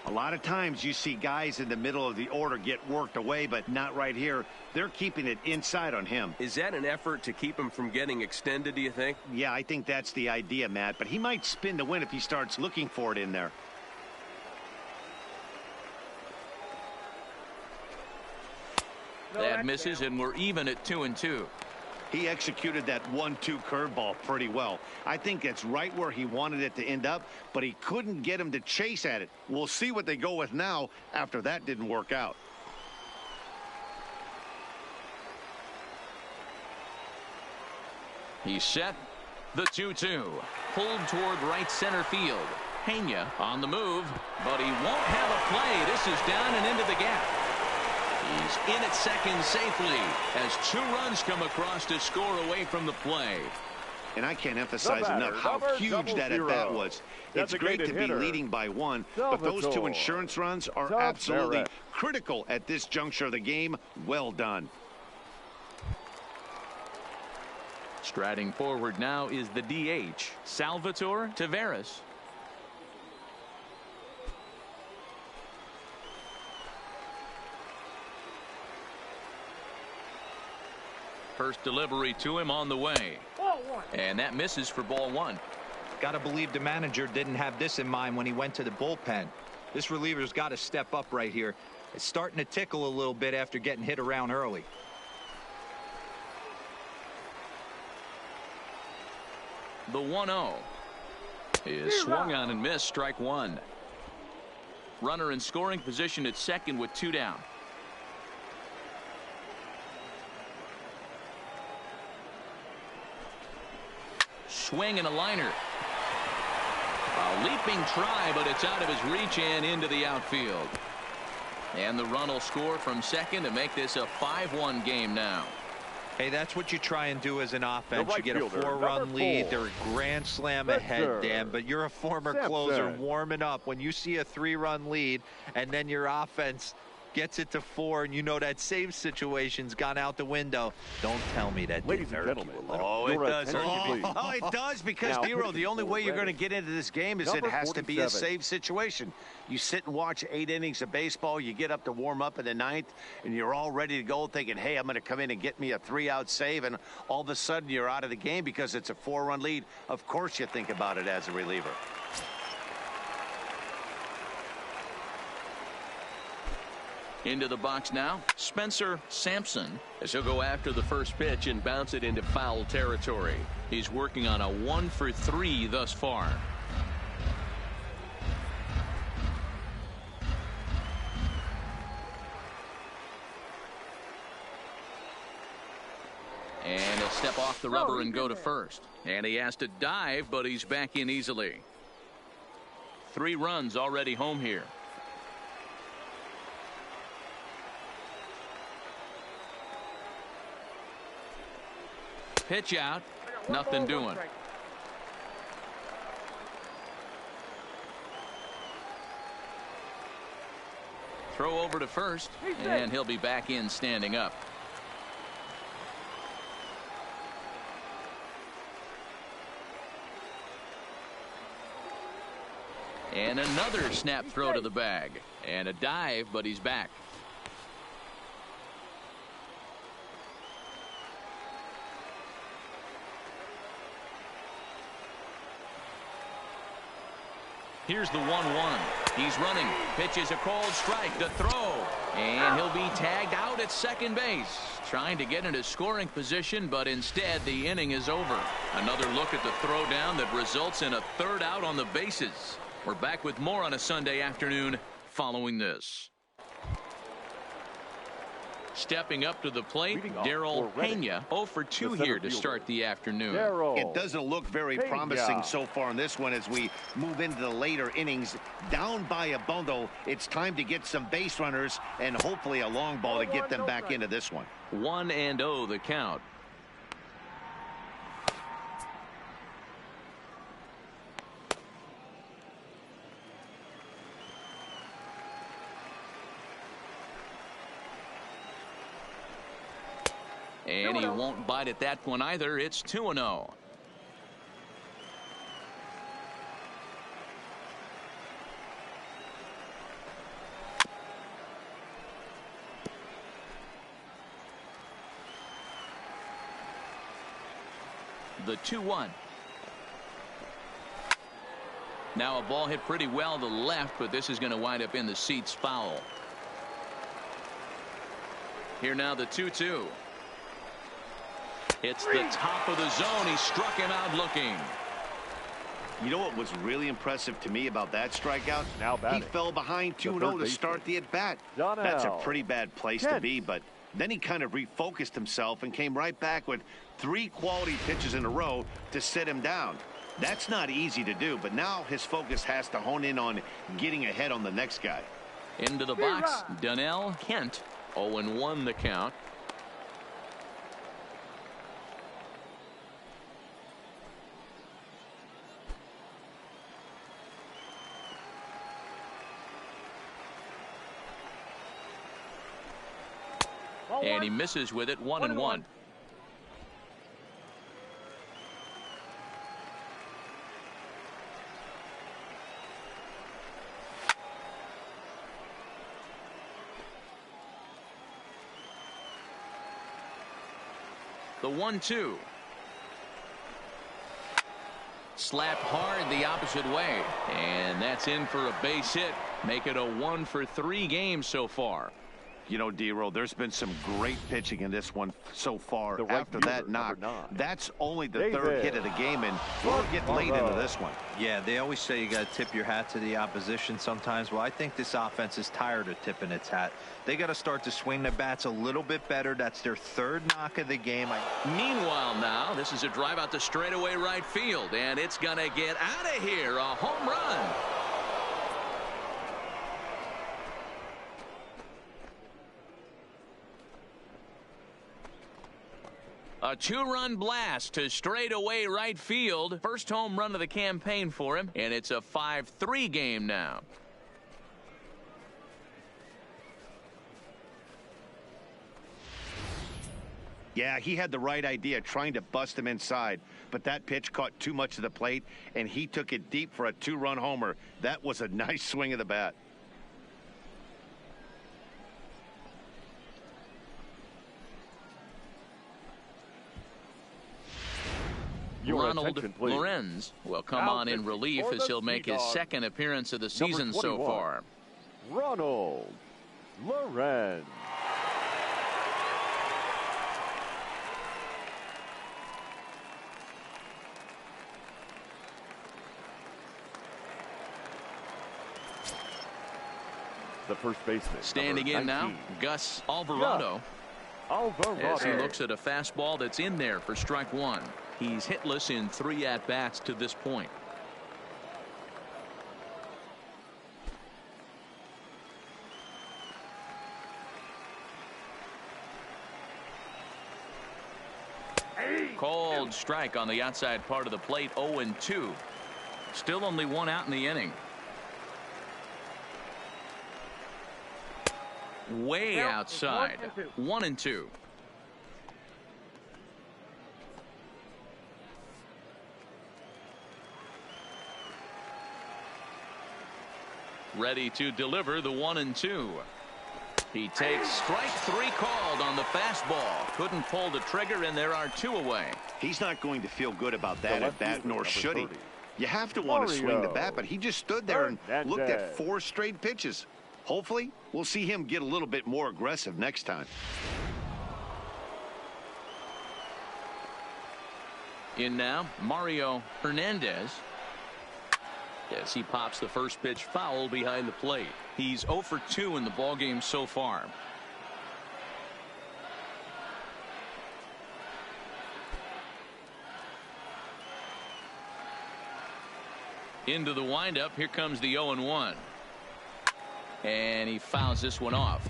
A lot of times you see guys in the middle of the order get worked away, but not right here. They're keeping it inside on him. Is that an effort to keep him from getting extended, do you think? Yeah, I think that's the idea, Matt, but he might spin to win if he starts looking for it in there. That misses, and we're even at 2-2. He executed that 1-2 curveball pretty well. I think it's right where he wanted it to end up, but he couldn't get him to chase at it. We'll see what they go with now after that didn't work out. He's set. The 2-2. Pulled toward right center field. Pena on the move, but he won't have a play. This is down and into the gap. He's in at second safely as 2 runs come across to score away from the play. And I can't emphasize enough how huge that at-bat was. It's great to be leading by 1, but those 2 insurance runs are absolutely critical at this juncture of the game. Well done. Striding forward now is the DH, Salvatore Taveras. First delivery to him on the way. And that misses for ball 1. Got to believe the manager didn't have this in mind when he went to the bullpen. This reliever's got to step up right here. It's starting to tickle a little bit after getting hit around early. The 1-0 is swung on and missed. Strike 1. Runner in scoring position at second with 2 down. Swing and a liner. A leaping try, but it's out of his reach and into the outfield. And the run will score from second to make this a 5-1 game now. Hey, that's what you try and do as an offense. You get a 4-run lead. They're a grand slam ahead, Dan, but you're a former closer warming up. When you see a 3-run lead and then your offense gets it to 4, and you know that save situation's gone out the window. Don't tell me that. Ladies and gentlemen, oh, it does. Oh, it does, because, Dero, the only way you're going to get into this game is it has to be a save situation. You sit and watch 8 innings of baseball, you get up to warm up in the 9th, and you're all ready to go thinking, hey, I'm going to come in and get me a 3-out save, and all of a sudden you're out of the game because it's a 4-run lead. Of course you think about it as a reliever. Into the box now, Spencer Sampson, as he'll go after the first pitch and bounce it into foul territory. He's working on a 1-for-3 thus far. And he'll step off the rubber and go to first. And he has to dive, but he's back in easily. 3 runs already home here. Pitch out. Nothing doing. Throw over to first, and he'll be back in standing up. And another snap throw to the bag. And a dive, but he's back. Here's the 1-1. He's running. Pitches a called strike. The throw. And he'll be tagged out at second base. Trying to get into scoring position, but instead the inning is over. Another look at the throw down that results in a 3rd out on the bases. We're back with more on a Sunday afternoon following this. Stepping up to the plate, Daryl Pena, 0 for 2 here to start the afternoon. It doesn't look very promising so far in this one as we move into the later innings. Down by a bundle, it's time to get some base runners and hopefully a long ball to get them back into this one. 1-0 the count. And he won't bite at that one either. It's 2-0. The 2-1. Now a ball hit pretty well to the left, but this is going to wind up in the seats foul. Here now the 2-2. It's the top of the zone. He struck him out looking. You know what was really impressive to me about that strikeout? He fell behind 2-0 to start the at-bat. That's a pretty bad place to be, but then he kind of refocused himself and came right back with 3 quality pitches in a row to sit him down. That's not easy to do, but now his focus has to hone in on getting ahead on the next guy. Into the box, Donnell Kent. 0-1 the count. And he misses with it. 1-1. The 1-2. Slapped hard the opposite way. And that's in for a base hit. Make it a 1-for-3 game so far. You know, D-Roll, there's been some great pitching in this one so far. After that knock, that's only the third hit of the game, and we're getting late into this one. Yeah, they always say you got to tip your hat to the opposition sometimes. Well, I think this offense is tired of tipping its hat. They got to start to swing the bats a little bit better. That's their 3rd knock of the game. Meanwhile now, this is a drive out to straightaway right field, and it's going to get out of here. A home run. A 2-run blast to straightaway right field. First home run of the campaign for him, and it's a 5-3 game now. Yeah, he had the right idea trying to bust him inside, but that pitch caught too much of the plate, and he took it deep for a 2-run homer. That was a nice swing of the bat. Ronald Lorenz will come on in relief as he'll make his 2nd appearance of the season so far. Ronald Lorenz. The first baseman. Standing in now, Gus Alvarado. As he looks at a fastball that's in there for strike 1. He's hitless in 3 at-bats to this point. Cold strike on the outside part of the plate. 0-2. Still only 1 out in the inning. Way outside. 1-2. Ready to deliver the 1-2. He takes strike 3 called on the fastball. Couldn't pull the trigger, and there are 2 away. He's not going to feel good about that at bat, nor should he. You have to want to swing the bat, but he just stood there and looked at 4 straight pitches. Hopefully, we'll see him get a little bit more aggressive next time. In now, Mario Hernandez. As he pops the first pitch foul behind the plate. He's 0 for 2 in the ballgame so far. Into the windup. Here comes the 0-1. And he fouls this one off.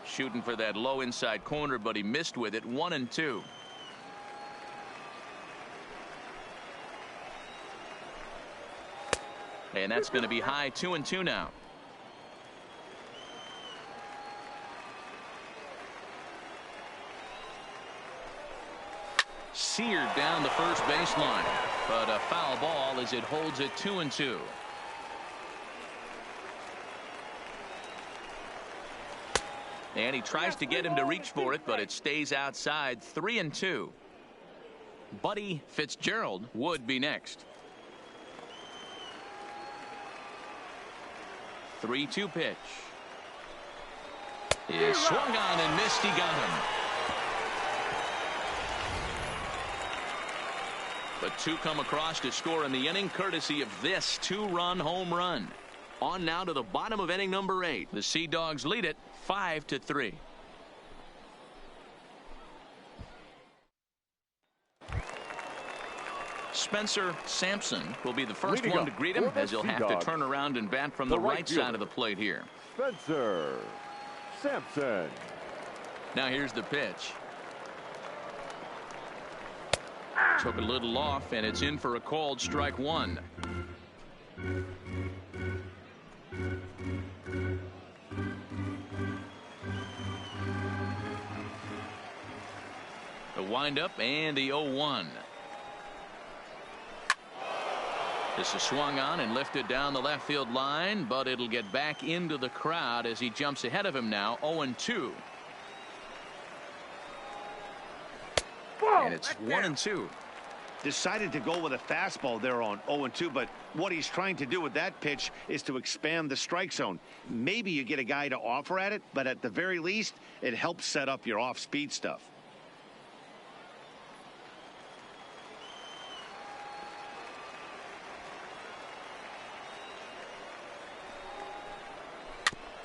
Shooting for that low inside corner, but he missed with it. 1-2. And that's going to be high 2-2 now. Seared down the first baseline, but a foul ball as it holds it 2-2. And he tries to get him to reach for it, but it stays outside. 3-2. Buddy Fitzgerald would be next. 3-2 pitch. Is swung on and missed. He got him. But two come across to score in the inning, courtesy of this two-run home run. On now to the bottom of inning number 8. The Sea Dogs lead it 5-3. Spencer Sampson will be the first one to greet him, as he'll have to turn around and bat from the right side of the plate here. Spencer Sampson. Now here's the pitch. Took a little off, and it's in for a called strike one. The windup and the 0-1. This is swung on and lifted down the left field line, but it'll get back into the crowd as he jumps ahead of him now. 0-2. And it's 1-2. Decided to go with a fastball there on 0-2, but what he's trying to do with that pitch is to expand the strike zone. Maybe you get a guy to offer at it, but at the very least, it helps set up your off-speed stuff.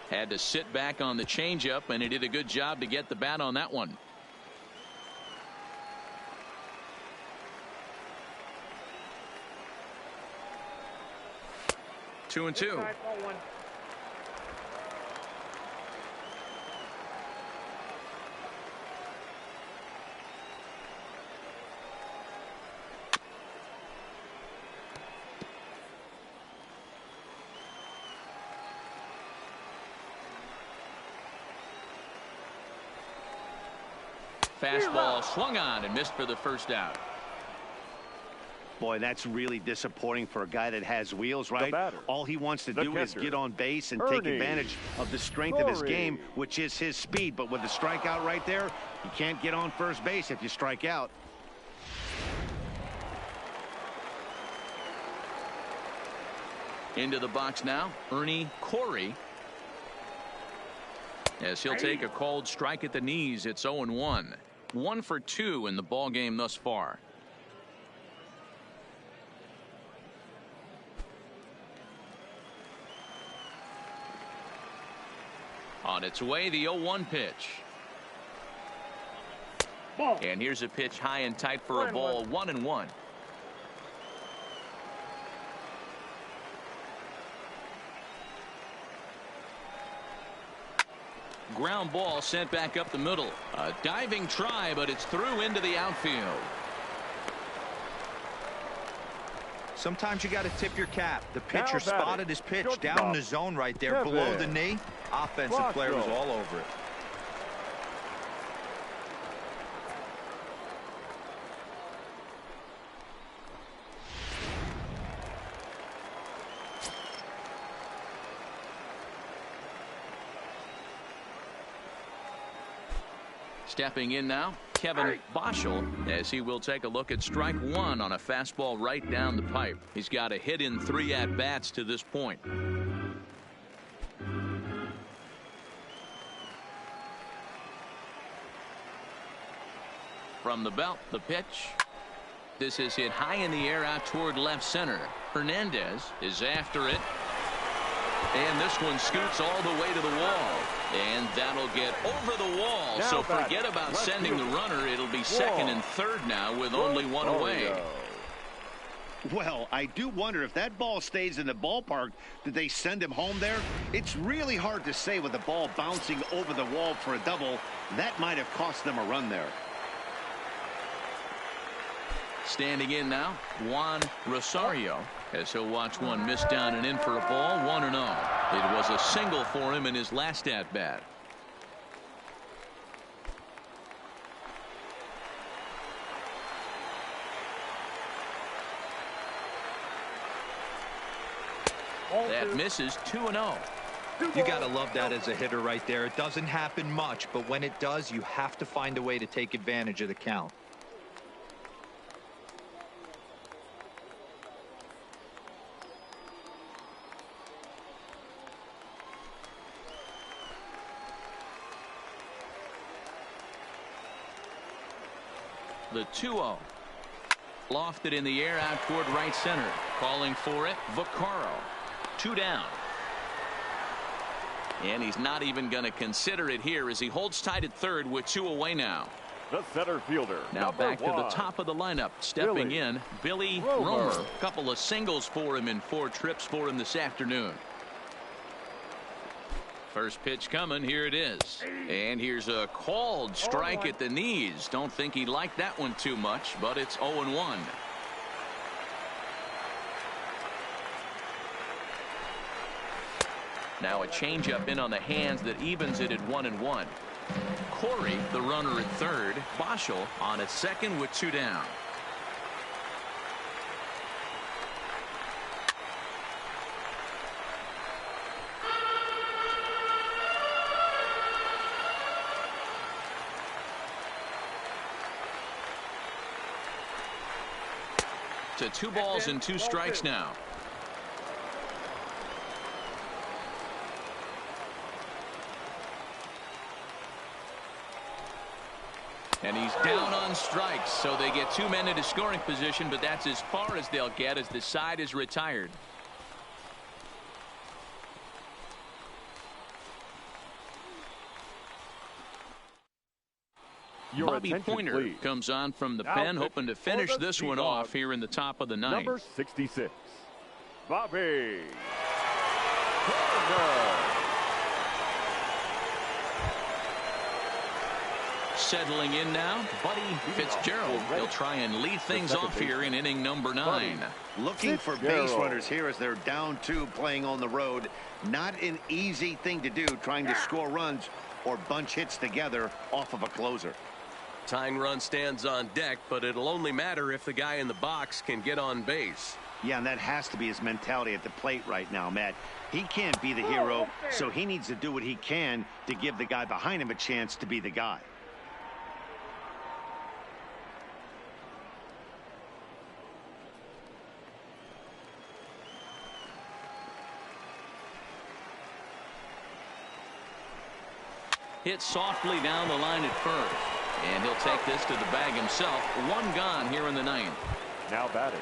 Had to sit back on the changeup, and he did a good job to get the bat on that one. Two and two. Fastball swung on and missed for the first out. Boy, that's really disappointing for a guy that has wheels, right? All he wants to do is get on base and take advantage of the strength of his game, which is his speed. But with the strikeout right there, you can't get on first base if you strike out. Into the box now, Ernie Corey. As he'll take a called strike at the knees. It's 0-1. 1 for 2 in the ball game thus far. On its way, the 0-1 pitch. Ball. And here's a pitch high and tight for a ball. 1-1. Ground ball sent back up the middle. A diving try, but it's through into the outfield. Sometimes you got to tip your cap. The pitcher spotted his pitch down in the zone right there below the knee. Offensive player was all over it. Stepping in now, Kevin Boschel, as he will take a look at strike one on a fastball right down the pipe. He's got a hit in 3 at-bats to this point. From the belt, the pitch. This is hit high in the air out toward left center. Hernandez is after it. And this one scoots all the way to the wall. And that'll get over the wall. Now so forget about sending the runner. It'll be second and third now with only one away. Well, I do wonder if that ball stays in the ballpark, did they send him home there? It's really hard to say with the ball bouncing over the wall for a double. That might have cost them a run there. Standing in now, Juan Rosario, as he'll watch one miss down and in for a ball. 1-0. It was a single for him in his last at bat. That misses. 2-0. You got to love that as a hitter right there. It doesn't happen much, but when it does, you have to find a way to take advantage of the count. The 2-0. Lofted in the air out toward right center. Calling for it, Vaccaro. 2 down. And he's not even going to consider it here as he holds tight at third with 2 away now. The center fielder. Now back to the top of the lineup. Stepping in, Billy Romer. A couple of singles for him in 4 trips for him this afternoon. First pitch coming. Here it is. And here's a called strike at the knees. Don't think he liked that one too much, but it's 0-1. Now a changeup in on the hands that evens it at 1-1. Corey, the runner at third. Boschel on at second with 2 down. To 2 balls and 2 strikes now. And he's down on strikes, so they get 2 men into scoring position, but that's as far as they'll get as the side is retired. Bobby Pointer please. comes on from the Now pen, hoping to finish this one off here in the top of the ninth. Number 66, Bobby Pointer. Settling in now, Buddy Fitzgerald. He'll try and lead things off here in inning number 9. Looking for base runners here as they're down 2 playing on the road. Not an easy thing to do, trying to score runs or bunch hits together off of a closer. Tying run stands on deck, but it'll only matter if the guy in the box can get on base. Yeah, and that has to be his mentality at the plate right now, Matt. He can't be the hero, so he needs to do what he can to give the guy behind him a chance to be the guy. Hit softly down the line at first. And he'll take this to the bag himself. 1 gone here in the 9th. Now batting,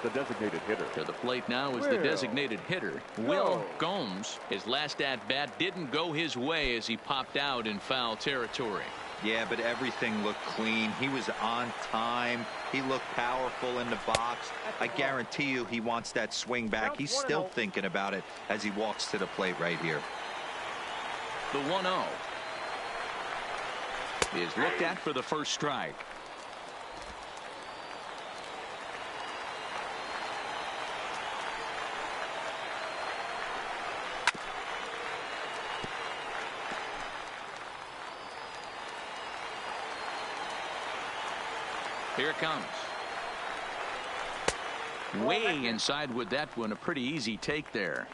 the designated hitter. To the plate now is the designated hitter, Will Gomes. His last at-bat didn't go his way as he popped out in foul territory. Yeah, but everything looked clean. He was on time. He looked powerful in the box. I guarantee you he wants that swing back. He's still thinking about it as he walks to the plate right here. The 1-0 is looked at for the first strike. Here it comes. Way inside with that one. A pretty easy take there.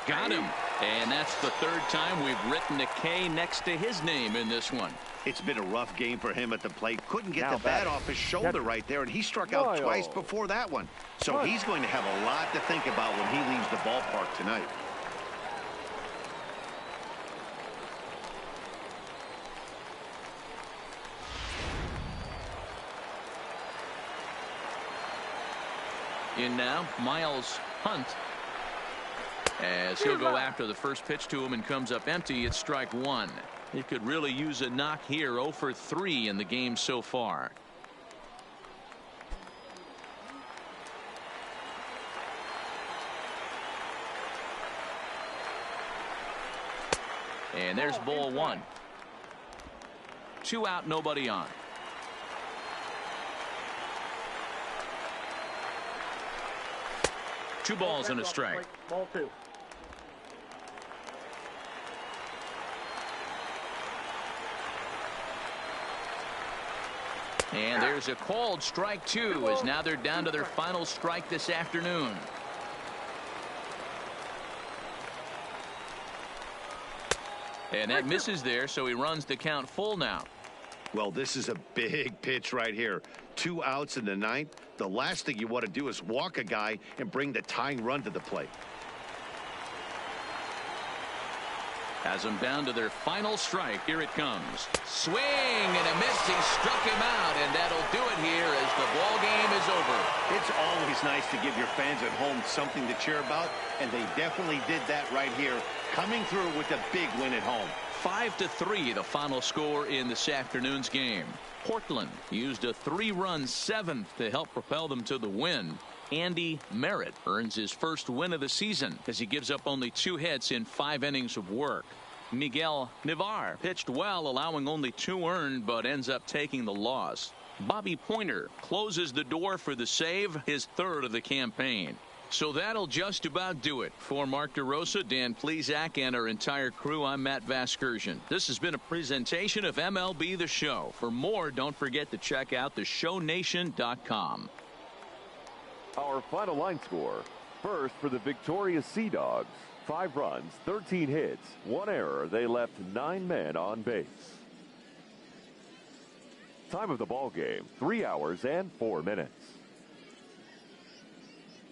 Got him. And that's the 3rd time we've written a K next to his name in this one. It's been a rough game for him at the plate. Couldn't get the bat off his shoulder right there, and he struck out twice before that one. So he's going to have a lot to think about when he leaves the ballpark tonight. In now, Miles Hunt. As he'll go after the first pitch to him and comes up empty. It's strike 1. He could really use a knock here. 0 for 3 in the game so far. And there's ball one. 2 out, nobody on. Two balls and a strike. Ball 2. And there's a called strike 2 as now they're down to their final strike this afternoon. And that misses there, so he runs the count full now. Well, this is a big pitch right here. 2 outs in the 9th. The last thing you want to do is walk a guy and bring the tying run to the plate. Has them down to their final strike. Here it comes. Swing and a miss. He struck him out, and that'll do it here as the ball game is over. It's always nice to give your fans at home something to cheer about, and they definitely did that right here, coming through with a big win at home. 5-3 the final score in this afternoon's game. Portland used a 3-run 7th to help propel them to the win. Andy Merritt earns his first win of the season as he gives up only 2 hits in 5 innings of work. Miguel Navar pitched well, allowing only 2 earned, but ends up taking the loss. Bobby Pointer closes the door for the save, his 3rd of the campaign. So that'll just about do it. For Mark DeRosa, Dan Plesac, and our entire crew, I'm Matt Vasgersian. This has been a presentation of MLB The Show. For more, don't forget to check out theshownation.com. Our final line score. First for the Victoria Sea Dogs. 5 runs, 13 hits, 1 error. They left 9 men on base. Time of the ball game, 3 hours and 4 minutes.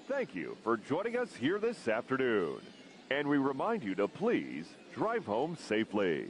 Thank you for joining us here this afternoon. And we remind you to please drive home safely.